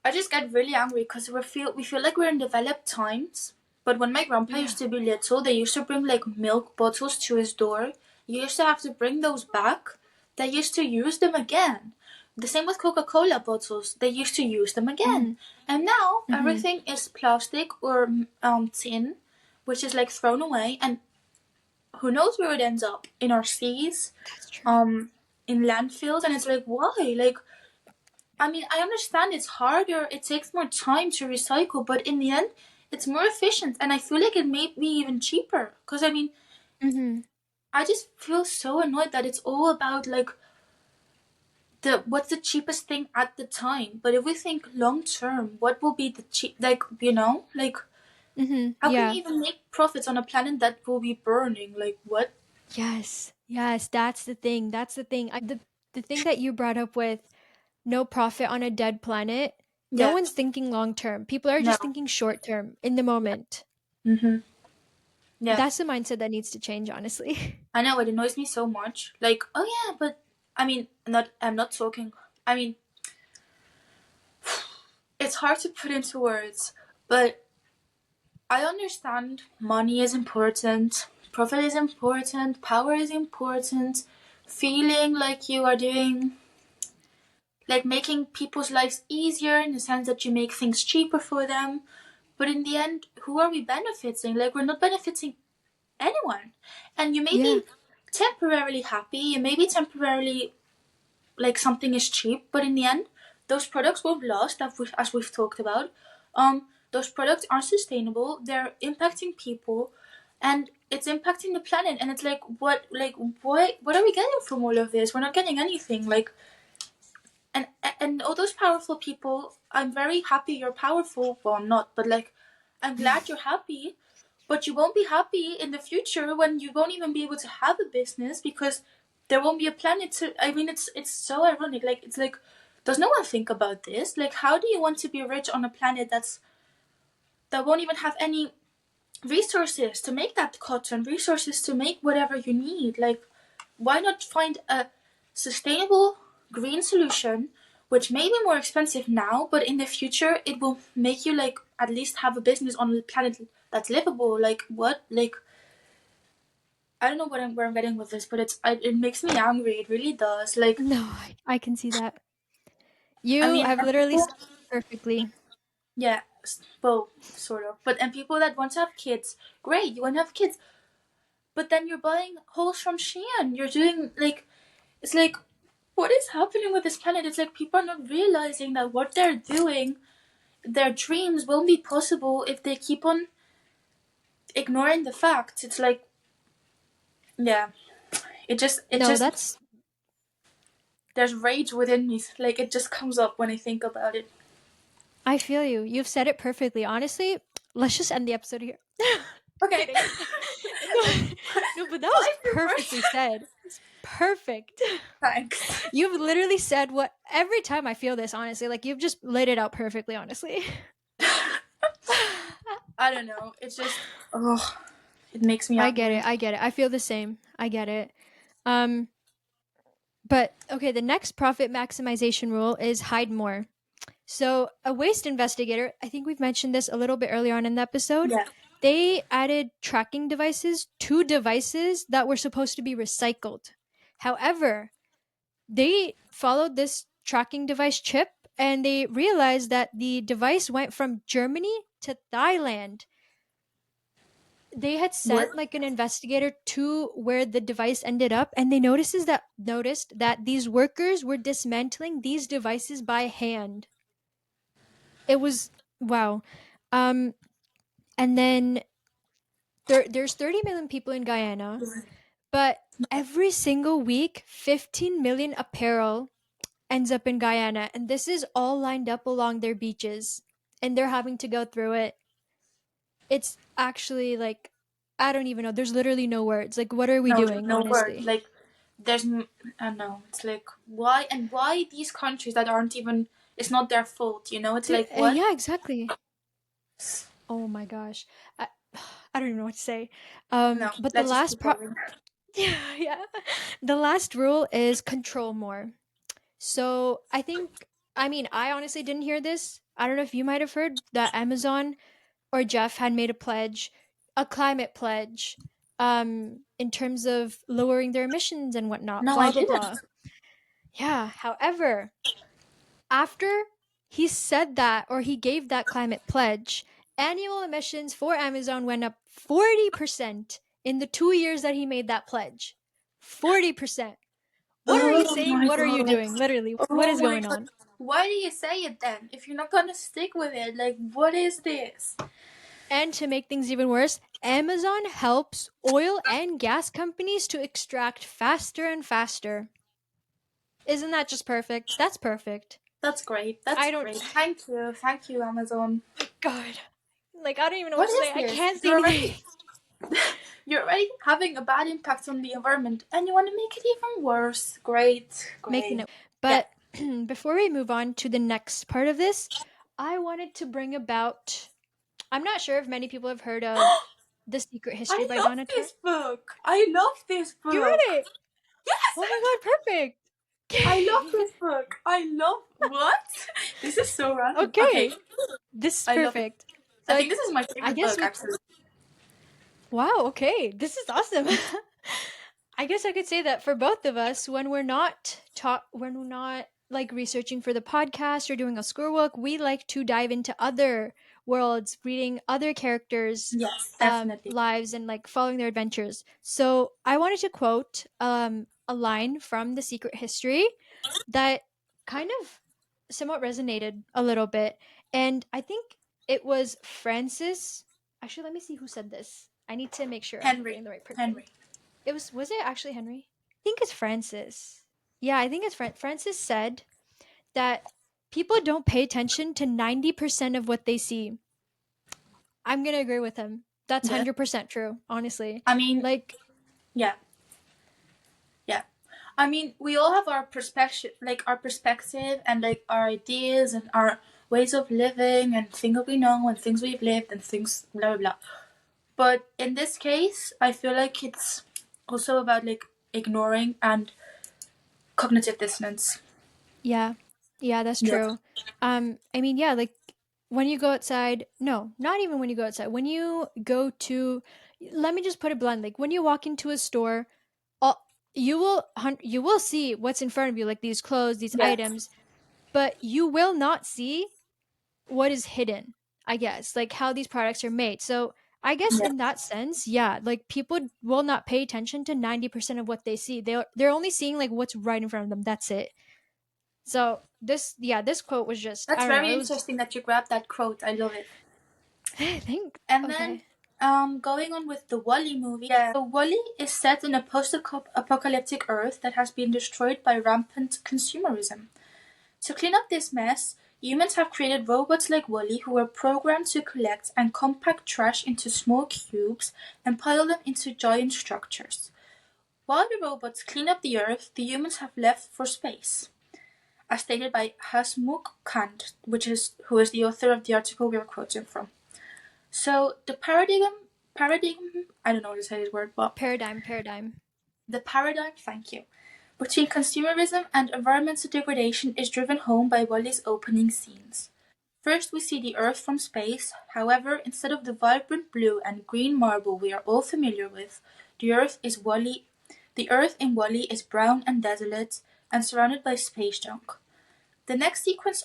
I just get really angry because we feel like we're in developed times. But when my grandpa Yeah. used to be little, they used to bring like milk bottles to his door. You used to have to bring those back. They used to use them again. The same with Coca-Cola bottles. They used to use them again. Mhm. And now Mhm. everything is plastic or tin, which is like thrown away. And who knows where it ends up? In our seas, That's true. in landfills. And it's like, why? Like, I mean, I understand it's harder, it takes more time to recycle, but in the end, it's more efficient, and I feel like it may be even cheaper. Because, I mean, Mhm. I just feel so annoyed that it's all about, like, what's the cheapest thing at the time. But if we think long term, what will be the cheap, like, you know? Like, Mhm. how can you Yeah. even make profits on a planet that will be burning? Like, what? Yes. Yes, that's the thing. That's the thing. The thing that you brought up with no profit on a dead planet, no Yeah, one's thinking long term. People are no. just thinking short term in the moment. Mm-hmm. Yeah. That's the mindset that needs to change, honestly. I know, it annoys me so much. Like, oh yeah, but, I mean, I'm not talking, I mean, it's hard to put into words, but I understand money is important, profit is important, power is important, feeling like you are doing, like making people's lives easier in the sense that you make things cheaper for them. But in the end, who are we benefiting? Like, we're not benefiting anyone. And you may Yeah. be temporarily happy, you may be temporarily like something is cheap, but in the end, those products won't last, as we've talked about. Those products aren't sustainable. They're impacting people, and it's impacting the planet. And it's like, what are we getting from all of this? We're not getting anything. Like, and all those powerful people, I'm very happy you're powerful. Well, I'm not, but like, I'm glad you're happy. But you won't be happy in the future when you won't even be able to have a business because there won't be a planet to. I mean, it's so ironic. Like, it's like, does no one think about this? Like, how do you want to be rich on a planet that won't even have any resources to make that cotton, resources to make whatever you need? Like, why not find a sustainable green solution, which may be more expensive now, but in the future it will make you like at least have a business on a planet that's livable? Like, what? Like, I don't know where I'm getting with this, but it makes me angry. It really does. Like, No, I can see that. I You mean, have and literally people, said it perfectly. yeah, well, sort of. But and people that want to have kids, great, you want to have kids, but then you're buying holes from Shein. You're doing like, it's like, what is happening with this planet? It's like people are not realizing that what they're doing, their dreams won't be possible if they keep on ignoring the facts. It's like, yeah, it No, just that's there's rage within me. Like, it just comes up when I think about it. I feel you. You've said it perfectly. Honestly, let's just end the episode here. Okay. Kidding. No, no, but that was Bye, perfectly viewers. said. It's perfect. Thanks. You've literally said what every time I feel this, honestly. Like, you've just laid it out perfectly, honestly. I don't know. It's just, oh, it makes me I get angry. it. I get it. I feel the same. I get it. Um, but okay, the next profit maximization rule is hide more. So, a waste investigator, I think we've mentioned this a little bit earlier on in the episode, Yeah. they added tracking devices to devices that were supposed to be recycled. However, they followed this tracking device chip and they realized that the device went from Germany to Thailand. They had What? sent like an investigator to where the device ended up, and they noticed that these workers were dismantling these devices by hand. It was wow. Um, and then there's 30 million people in Guyana, but every single week, 15 million apparel ends up in Guyana, and this is all lined up along their beaches, and they're having to go through it. It's actually like, I don't even know. There's literally no words. Like, what are we No, doing, no word. honestly? Like, there's, I don't know. It's like, why these countries that aren't even, it's not their fault, you know? It's like, what? Yeah, exactly. Oh my gosh. I, I don't even know what to say. No, But the let's just last keep going. yeah, yeah. The last rule is control more. So I think, I mean, I honestly didn't hear this. I don't know if you might have heard that Amazon or Jeff had made a pledge, a climate pledge, in terms of lowering their emissions and whatnot, No, I blah, blah, didn't. blah. Yeah. However, after he said that or he gave that climate pledge, annual emissions for Amazon went up 40% in the 2 years that he made that pledge. 40%. What are you Oh saying? my What are you god. doing? Literally, what Oh is my going god. on? Why do you say it then? If you're not gonna stick with it, like, what is this? And to make things even worse, Amazon helps oil and gas companies to extract faster and faster. Isn't that just perfect? That's perfect. That's great. That's I don't. great. Thank you. Thank you, Amazon. God. Like, I don't even know what What to is say. I this? can't say anything. You're already having a bad impact on the environment and you want to make it even worse. Great. Make the Great. note. But before we move on to the next part of this, I wanted to bring about. I'm not sure if many people have heard of The Secret History I by love Donna Tartt. this book. I love this You book. read it? Yes. Oh my god, perfect. I love this book. I love what? This is so random. Okay. This is I love it. perfect. I So, think this is my I favorite guess book we. actually. Wow, okay. This is awesome. I guess I could say that for both of us, when we're not like researching for the podcast or doing a schoolwork, we like to dive into other worlds, reading other characters' Yes, definitely. lives and like following their adventures. So I wanted to quote a line from The Secret History that kind of somewhat resonated a little bit, and I think it was Francis. Actually, let me see who said this. I need to make sure I'm Henry. getting the right person. Henry. Was it actually Henry? I think it's Francis. Yeah, I think it's Francis said that people don't pay attention to 90% of what they see. I'm going to agree with him. That's Yeah. 100% true, honestly. I mean, Like, yeah. Yeah. I mean, we all have our perspective and like our ideas and our ways of living and things we know and things we've lived and things blah blah blah. But in this case, I feel like it's also about like ignoring and cognitive dissonance. yeah. Yeah, that's Yeah. true. I mean, yeah, like when you go outside, no, not even when you go outside. When you go to let me just put it blunt, like when you walk into a store, all, you will see what's in front of you, like these clothes, these Yeah. items, but you will not see what is hidden, I guess, like how these products are made. So I guess Yeah. in that sense, yeah, like people will not pay attention to 90% of what they see. They're only seeing like what's right in front of them. That's it. So this quote was just, That's I don't know, very it was interesting that you grabbed that quote. I love it. I think And then, okay. going on with the Wall-E movie. Yeah. So Wall-E is set in a post-apocalyptic Earth that has been destroyed by rampant consumerism. To clean up this mess, humans have created robots like Wall-E who are programmed to collect and compact trash into small cubes and pile them into giant structures. While the robots clean up the Earth, the humans have left for space, as stated by Hasmukh Kant, who is the author of the article we are quoting from. So the paradigm, I don't know how to say this word, but Paradigm. the paradigm, thank you, between consumerism and environmental degradation is driven home by Wally's opening scenes. First, we see the Earth from space. However, instead of the vibrant blue and green marble we are all familiar with, the Earth in Wally is brown and desolate and surrounded by space junk. The next sequence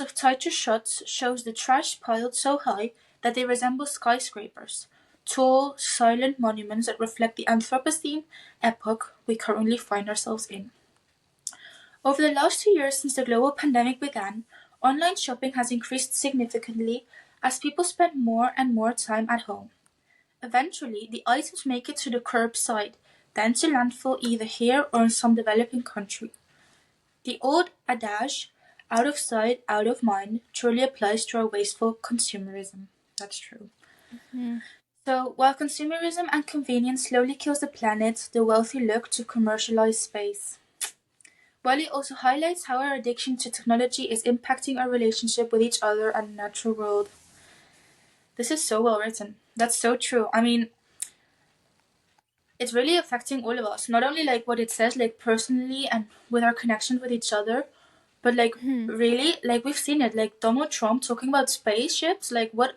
of tighter shots shows the trash piled so high that they resemble skyscrapers, tall, silent monuments that reflect the Anthropocene epoch we currently find ourselves in. Over the last 2 years since the global pandemic began, online shopping has increased significantly as people spend more and more time at home. Eventually, the items make it to the curbside, then to landfill either here or in some developing country. The old adage, out of sight, out of mind, truly applies to our wasteful consumerism. That's true. Mm. So, while consumerism and convenience slowly kills the planet, the wealthy look to commercialize space. Wiley also highlights how our addiction to technology is impacting our relationship with each other and the natural world. This is so well written. That's so true. I mean, it's really affecting all of us. Not only like what it says, like personally and with our connection with each other, but like Hmm. really, like we've seen it. Like Donald Trump talking about spaceships. Like what?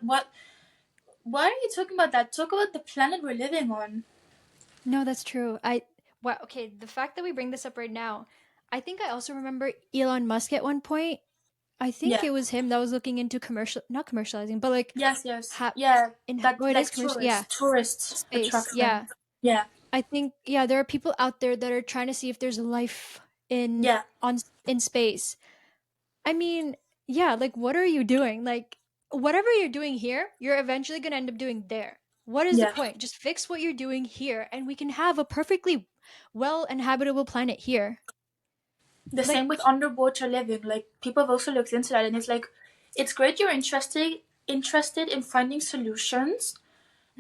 Why are you talking about that? Talk about the planet we're living on. No, that's true. Okay, the fact that we bring this up right now, I think I also remember Elon Musk at one point. I think Yeah. it was him that was looking into not commercializing, but like Yes. Yes. ha- Yeah. oh, That it is like commercial. Yeah, tourist space. attraction. Yeah, Yeah. I think yeah, there are people out there that are trying to see if there's life Yeah. in space. I mean, yeah, like what are you doing? Like whatever you're doing here, you're eventually going to end up doing there. What is the Yeah. point? Just fix what you're doing here and we can have a perfectly well and habitable planet here. The Like same with underwater living. Like people have also looked into that, and it's like, it's great you're interested in finding solutions,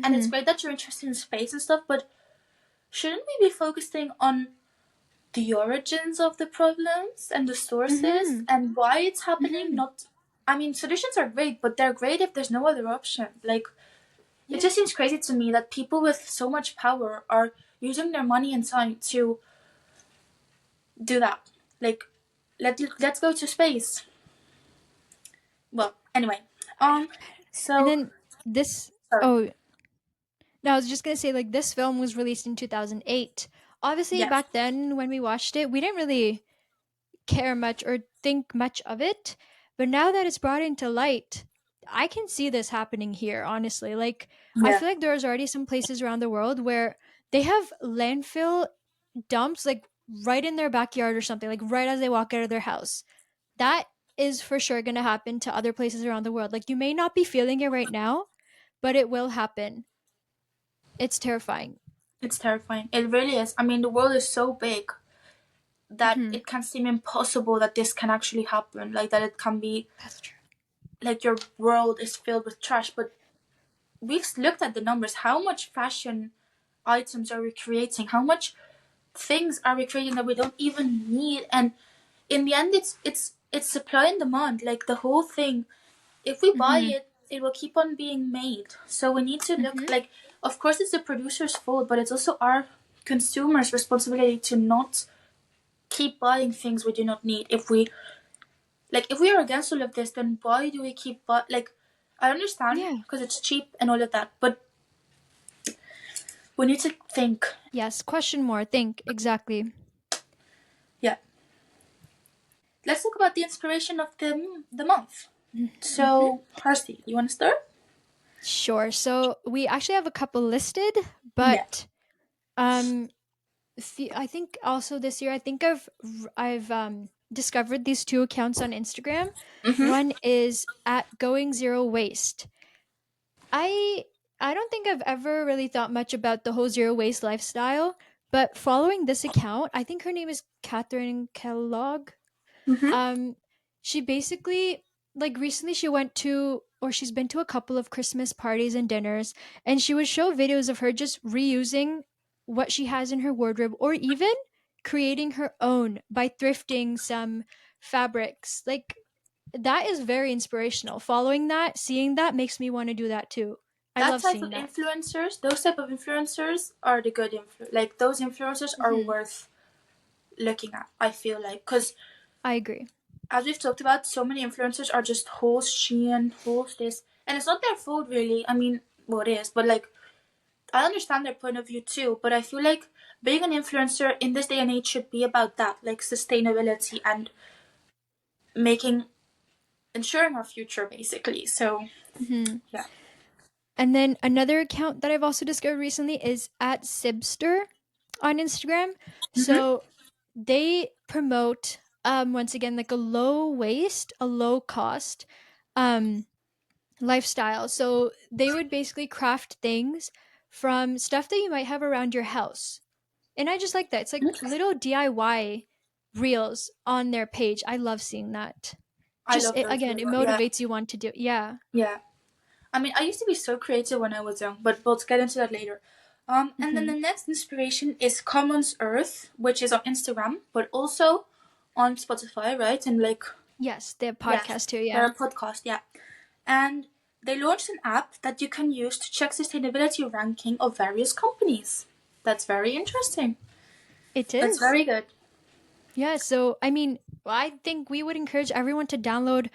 and it's mhm. great that you're interested in space and stuff. But shouldn't we be focusing on the origins of the problems and the sources Mhm. and why it's happening? Mhm. Not, I mean, solutions are great, but they're great if there's no other option. Like, it Yeah. just seems crazy to me that people with so much power are using their money and time to do that. Like, let's go to space. Well, anyway, I- um, And so then this sorry. oh, No, I was just gonna say, like, this film was released in 2008. Obviously, Yeah, back then when we watched it, we didn't really care much or think much of it. But now that it's brought into light, I can see this happening here, honestly. Like, I yeah. feel like there's already some places around the world where they have landfill dumps, like, right in their backyard or something, like, right as they walk out of their house. That is for sure gonna happen to other places around the world. Like, you may not be feeling it right now, but it will happen. It's terrifying. It's terrifying. It really is. I mean, the world is so big that Hmm. it can seem impossible that this can actually happen. Like that it can be That's true. like your world is filled with trash. But we've looked at the numbers. How much fashion items are we creating? How much things are we creating that we don't even need? And in the end, it's supply and demand. Like the whole thing. If we buy Hmm. it, it will keep on being made. So we need to look Hmm. like. Of course, it's the producer's fault, but it's also our consumers' responsibility to not keep buying things we do not need. If we are against all of this, then why do we keep like I understand Yeah. because it's cheap and all of that, but we need to think. Yes. Question more. Think. Exactly. Yeah, let's talk about the inspiration of the month. Hmm. So Harsty, you want to start? Sure. So we actually have a couple listed, Yeah. but um, I think also this year, I think I've discovered these two accounts on Instagram. Mm-hmm. One is at Going Zero Waste. I I don't think I've ever really thought much about the whole zero waste lifestyle, but following this account, I think her name is Catherine Kellogg. Mm-hmm. Um, she basically, like, recently she went to, or she's been to a couple of Christmas parties and dinners, and she would show videos of her just reusing what she has in her wardrobe, or even creating her own by thrifting some fabrics. Like, that is very inspirational. Following that, seeing that makes me want to do that too. I That love type seeing of that. influencers, those type of influencers are the good like those influencers are Hmm. worth looking at. I feel like because I agree. as we've talked about, so many influencers are just host Shein, host this, and it's not their fault really. I mean, well, it is, but like I understand their point of view too. But I feel like being an influencer in this day and age should be about that, like sustainability and making ensuring our future, basically. So Hmm. yeah. And then another account that I've also discovered recently is at Sibster on Instagram. Mm-hmm. So they promote, once again, like a low waste, a low cost um lifestyle. So they would basically craft things from stuff that you might have around your house. And I just like that. It's like little DIY reels on their page. I love seeing that. I Just love those. again, it Yeah, motivates you want to do. Yeah. yeah. I mean, I used to be so creative when I was young, but we'll get into that later. And then Hmm. the next inspiration is Commons Earth, which is on Instagram, but also on Spotify, right? And like, Yes, they have yeah, podcast too. they're Yeah. a podcast, yeah. And they launched an app that you can use to check sustainability ranking of various companies. That's very interesting. It That's is. very good. Yeah, so I mean, I think we would encourage everyone to download,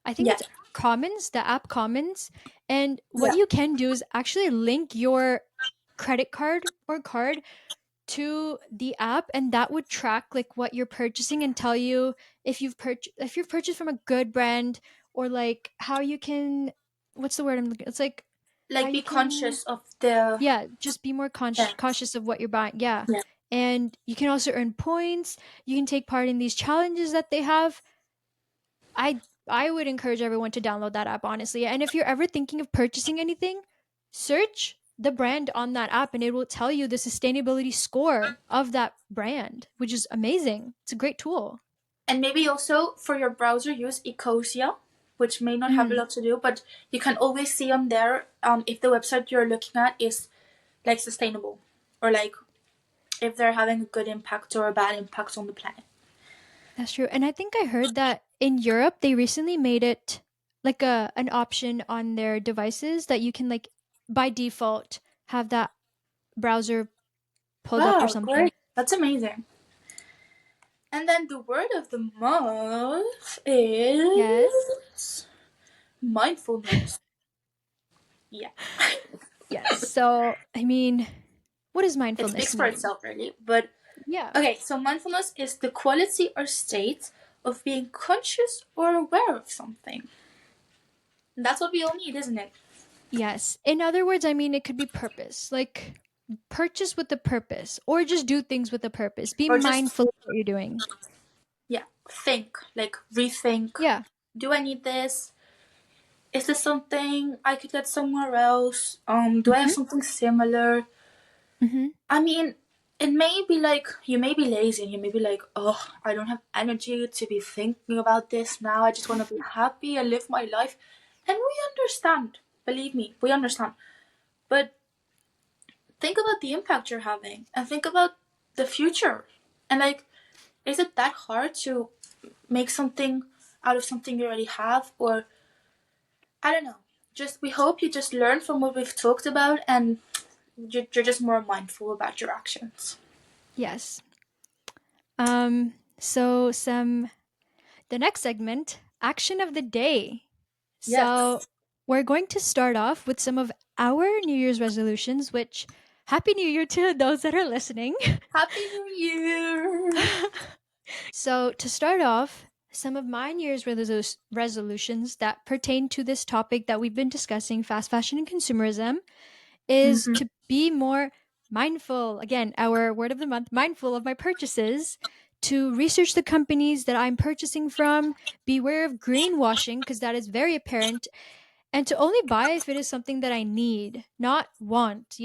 I think Yeah, it's Commons, the app Commons. And what yeah. you can do is actually link your credit card or card to the app, and that would track like what you're purchasing and tell you if you've purchased from a good brand, or like how you can, what's the word I'm looking, it's like how Like, you be can, conscious of the. yeah, just be more Yeah, cautious of what you're buying. Yeah. yeah. And you can also earn points. You can take part in these challenges that they have. I would encourage everyone to download that app, honestly. And if you're ever thinking of purchasing anything, search the brand on that app and it will tell you the sustainability score of that brand, which is amazing. It's a great tool. And maybe also for your browser, use Ecosia, which may not have a Mm, lot to do, but you can always see on there if the website you're looking at is like sustainable or like if they're having a good impact or a bad impact on the planet. that's true. And I think I heard that in Europe they recently made it like a an option on their devices that you can, like, by default have that browser pulled up or Wow, something. great. That's amazing. And then the word of the month Yes. is mindfulness. Yeah. Yes. So, I mean, what does It mindfulness speaks for mean? itself, really. But Yeah. okay, so mindfulness is the quality or state of being conscious or aware of something. And that's what we all need, isn't it? Yes. In other words, I mean, it could be purpose. Like, purchase with a purpose, or just do things with a purpose. Be Or just, mindful of what you're doing. yeah, think, like rethink. Yeah. Do I need this? Is this something I could get somewhere else? Do I have Hmm. something similar? Hmm. I mean, it may be like you may be lazy and you may be like, oh, I don't have energy to be thinking about this now. I just want to be happy and live my life. And we understand. Believe me, we understand. But think about the impact you're having and think about the future. And like, is it that hard to make something out of something you already have? Or, I don't know. Just, we hope you just learn from what we've talked about and you're just more mindful about your actions. Yes. So the next segment, action of the day. So Yes. we're going to start off with some of our New Year's resolutions, which Happy New Year to those that are listening. Happy New Year! So to start off, some of my New Year's resolutions that pertain to this topic that we've been discussing, fast fashion and consumerism, is Mm-hmm. to be more mindful. Again, our word of the month, mindful of my purchases, to research the companies that I'm purchasing from, beware of greenwashing because that is very apparent, and to only buy if it is something that I need, not want,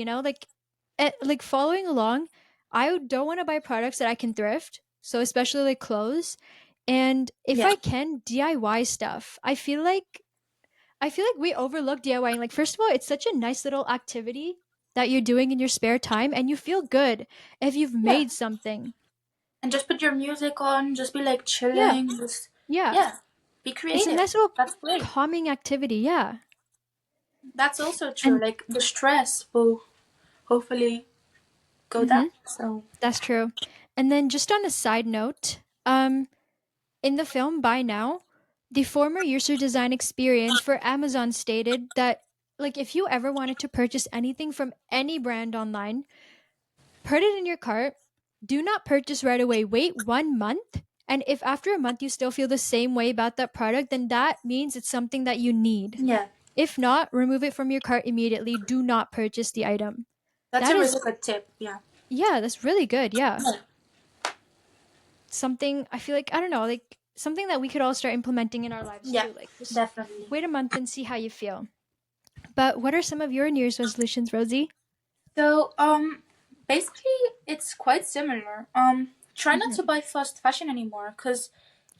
like following along, I don't want to buy products that I can thrift, so especially like clothes, and if Yeah. I can DIY stuff. I feel like we overlook DIYing. Like, first of all, it's such a nice little activity that you're doing in your spare time, and you feel good if you've Yeah. made something. And just put your music on, just be like Yeah, chilling, just, yeah. yeah, be It's a creative. nice little That's great. calming activity. Yeah. That's also true. And Like, the stress will hopefully go down. mhm, So, that's true. And then just on a side note, in the film Buy Now, the former user design experience for Amazon stated that, like, if you ever wanted to purchase anything from any brand online, put it in your cart. Do not purchase right away. Wait 1 month. And if after a month you still feel the same way about that product, then that means it's something that you need. yeah, If not, remove it from your cart immediately. Do not purchase the item. that's That a is, really good tip. Yeah. yeah, that's really good. Yeah. Yeah. Something I feel like, I don't know, like something that we could all start implementing in our lives Yeah, too. Like, just definitely. wait a month and see how you feel. But what are some of your New Year's resolutions, Rosie? So, basically, it's quite similar. Try not to Mm-hmm. buy fast fashion anymore because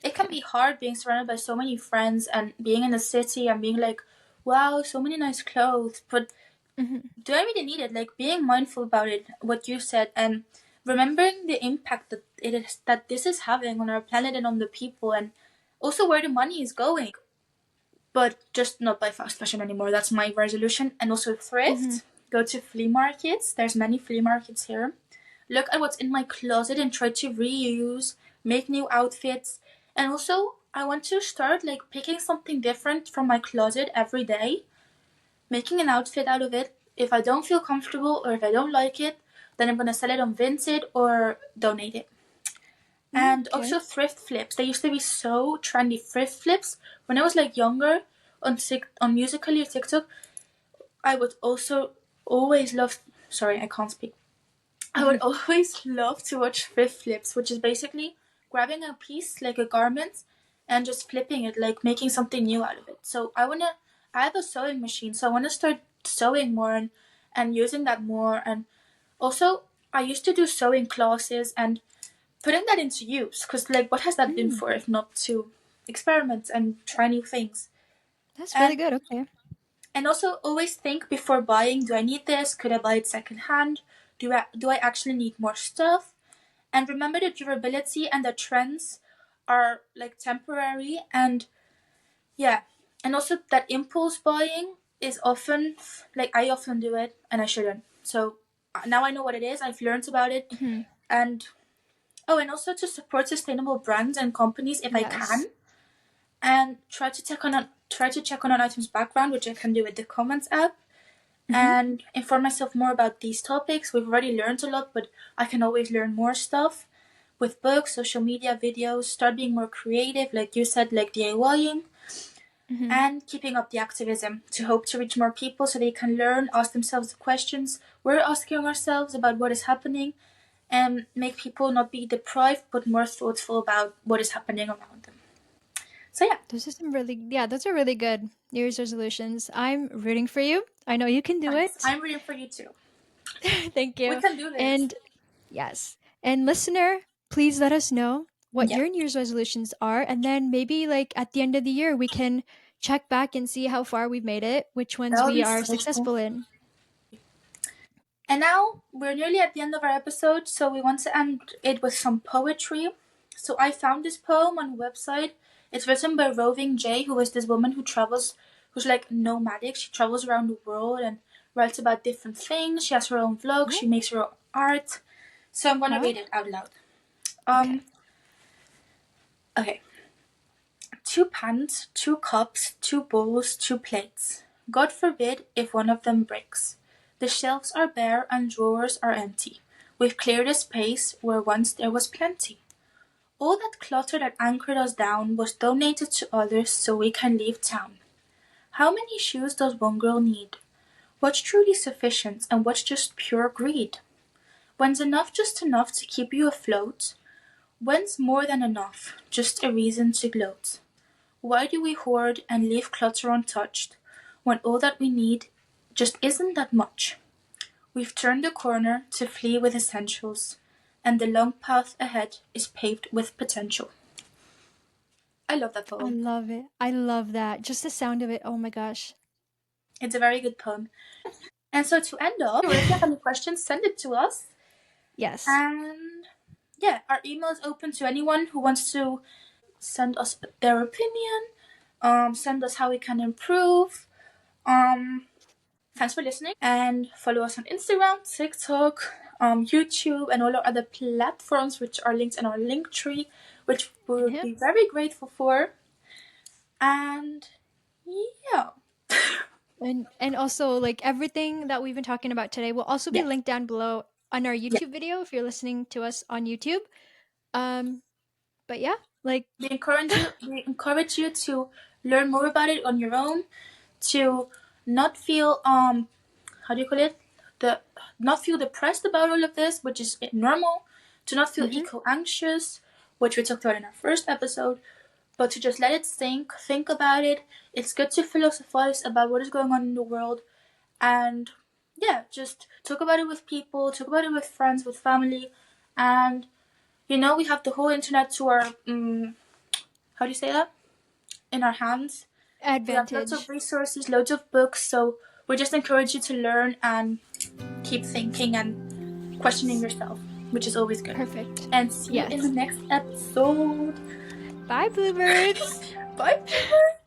it can Okay. be hard being surrounded by so many friends and being in the city and being like, wow, so many nice clothes. But Mm-hmm. do I really need it? Like being mindful about it, what you said, and remembering the impact that it is that this is having on our planet and on the people, and also where the money is going. But just not buy fast fashion anymore. That's my resolution. And also Mm-hmm. thrift. Go to flea markets. There's many flea markets here. Look at what's in my closet and try to reuse, make new outfits. And also, I want to start like picking something different from my closet every day, making an outfit out of it. If I don't feel comfortable or if I don't like it, then I'm gonna sell it on Vinted or donate it. And Okay. also thrift flips. They used to be so trendy. Thrift flips. When I was like younger, on Musical.ly or TikTok, I would also always love. Sorry, I can't speak. I would always love to watch thrift flips, which is basically grabbing a piece like a garment and just flipping it, like making something new out of it. So I wanna. I have a sewing machine, so I wanna start sewing more and using that more. And also, I used to do sewing classes and putting that into use, because like what has that been Mm, for if not to experiment and try new things. that's really and good. Okay. and also always think before buying, do I need this, could I buy it secondhand, do I actually need more stuff. And remember the durability and the trends are like temporary. And yeah, and also that impulse buying is often, like I often do it and I shouldn't. So now I know what it is, I've learned about it. Mm-hmm. And oh, and also to support sustainable brands and companies if I Yes. can, and try to check on an item's background, which I can do with the comments app. and inform myself more about these topics. We've already learned a lot, but I can always learn more stuff with books, social media, videos, start being more creative, like you said, like DIYing, and keeping up the activism to hope to reach more people so they can learn, ask themselves the questions we're asking ourselves about what is happening, and make people not be deprived but more thoughtful about what is happening around them. So yeah, Those are really good New Year's resolutions. I'm rooting for you. I know you can do thanks. it. I'm rooting for you too. Thank you. We can do this. And yes. And listener, please let us know what Yeah. your New Year's resolutions are. And then maybe like at the end of the year, we can check back and see how far we've made it, which ones That would we be are so successful cool. in. And now we're nearly at the end of our episode, so we want to end it with some poetry. So I found this poem on a website. It's written by Roving Jay, who is this woman who travels, who's like nomadic. She travels around the world and writes about different things. She has her own vlog. She makes her own art. So I'm gonna read it out loud. Okay. 2 pans, 2 cups, 2 bowls, 2 plates. God forbid if one of them breaks. The shelves are bare and drawers are empty. We've cleared a space where once there was plenty. All that clutter that anchored us down was donated to others so we can leave town. How many shoes does one girl need? What's truly sufficient and what's just pure greed? When's enough just enough to keep you afloat? When's more than enough, just a reason to gloat? Why do we hoard and leave clutter untouched, when all that we need just isn't that much? We've turned the corner to flee with essentials, and the long path ahead is paved with potential. I love that I poem. love it. I love that. Just the sound of it. Oh my gosh. It's a very good poem. And so to end off, if you have any questions, send it to us. Yes. And yeah, our email is open to anyone who wants to send us their opinion, send us how we can improve. Thanks for listening, and follow us on Instagram, TikTok, YouTube, and all our other platforms, which are linked in our link tree, which we would be very grateful for. And yeah. And also like everything that we've been talking about today will also be linked down below on our YouTube video if you're listening to us on YouTube. But yeah, like we encourage you to learn more about it on your own, to not feel not feel depressed about all of this, which is normal, to not feel eco-anxious, which we talked about in our first episode, but to just let it think about it. It's good to philosophize about what is going on in the world, and yeah, just talk about it with people, talk about it with friends, with family, and we have the whole internet to our how do you say that? In our hands. advantage. We have lots of resources, loads of books, so we just encourage you to learn and keep thinking and questioning yourself, which is always good. Perfect. And see you in the next episode. Bye, Bluebirds. Bye, Bluebirds.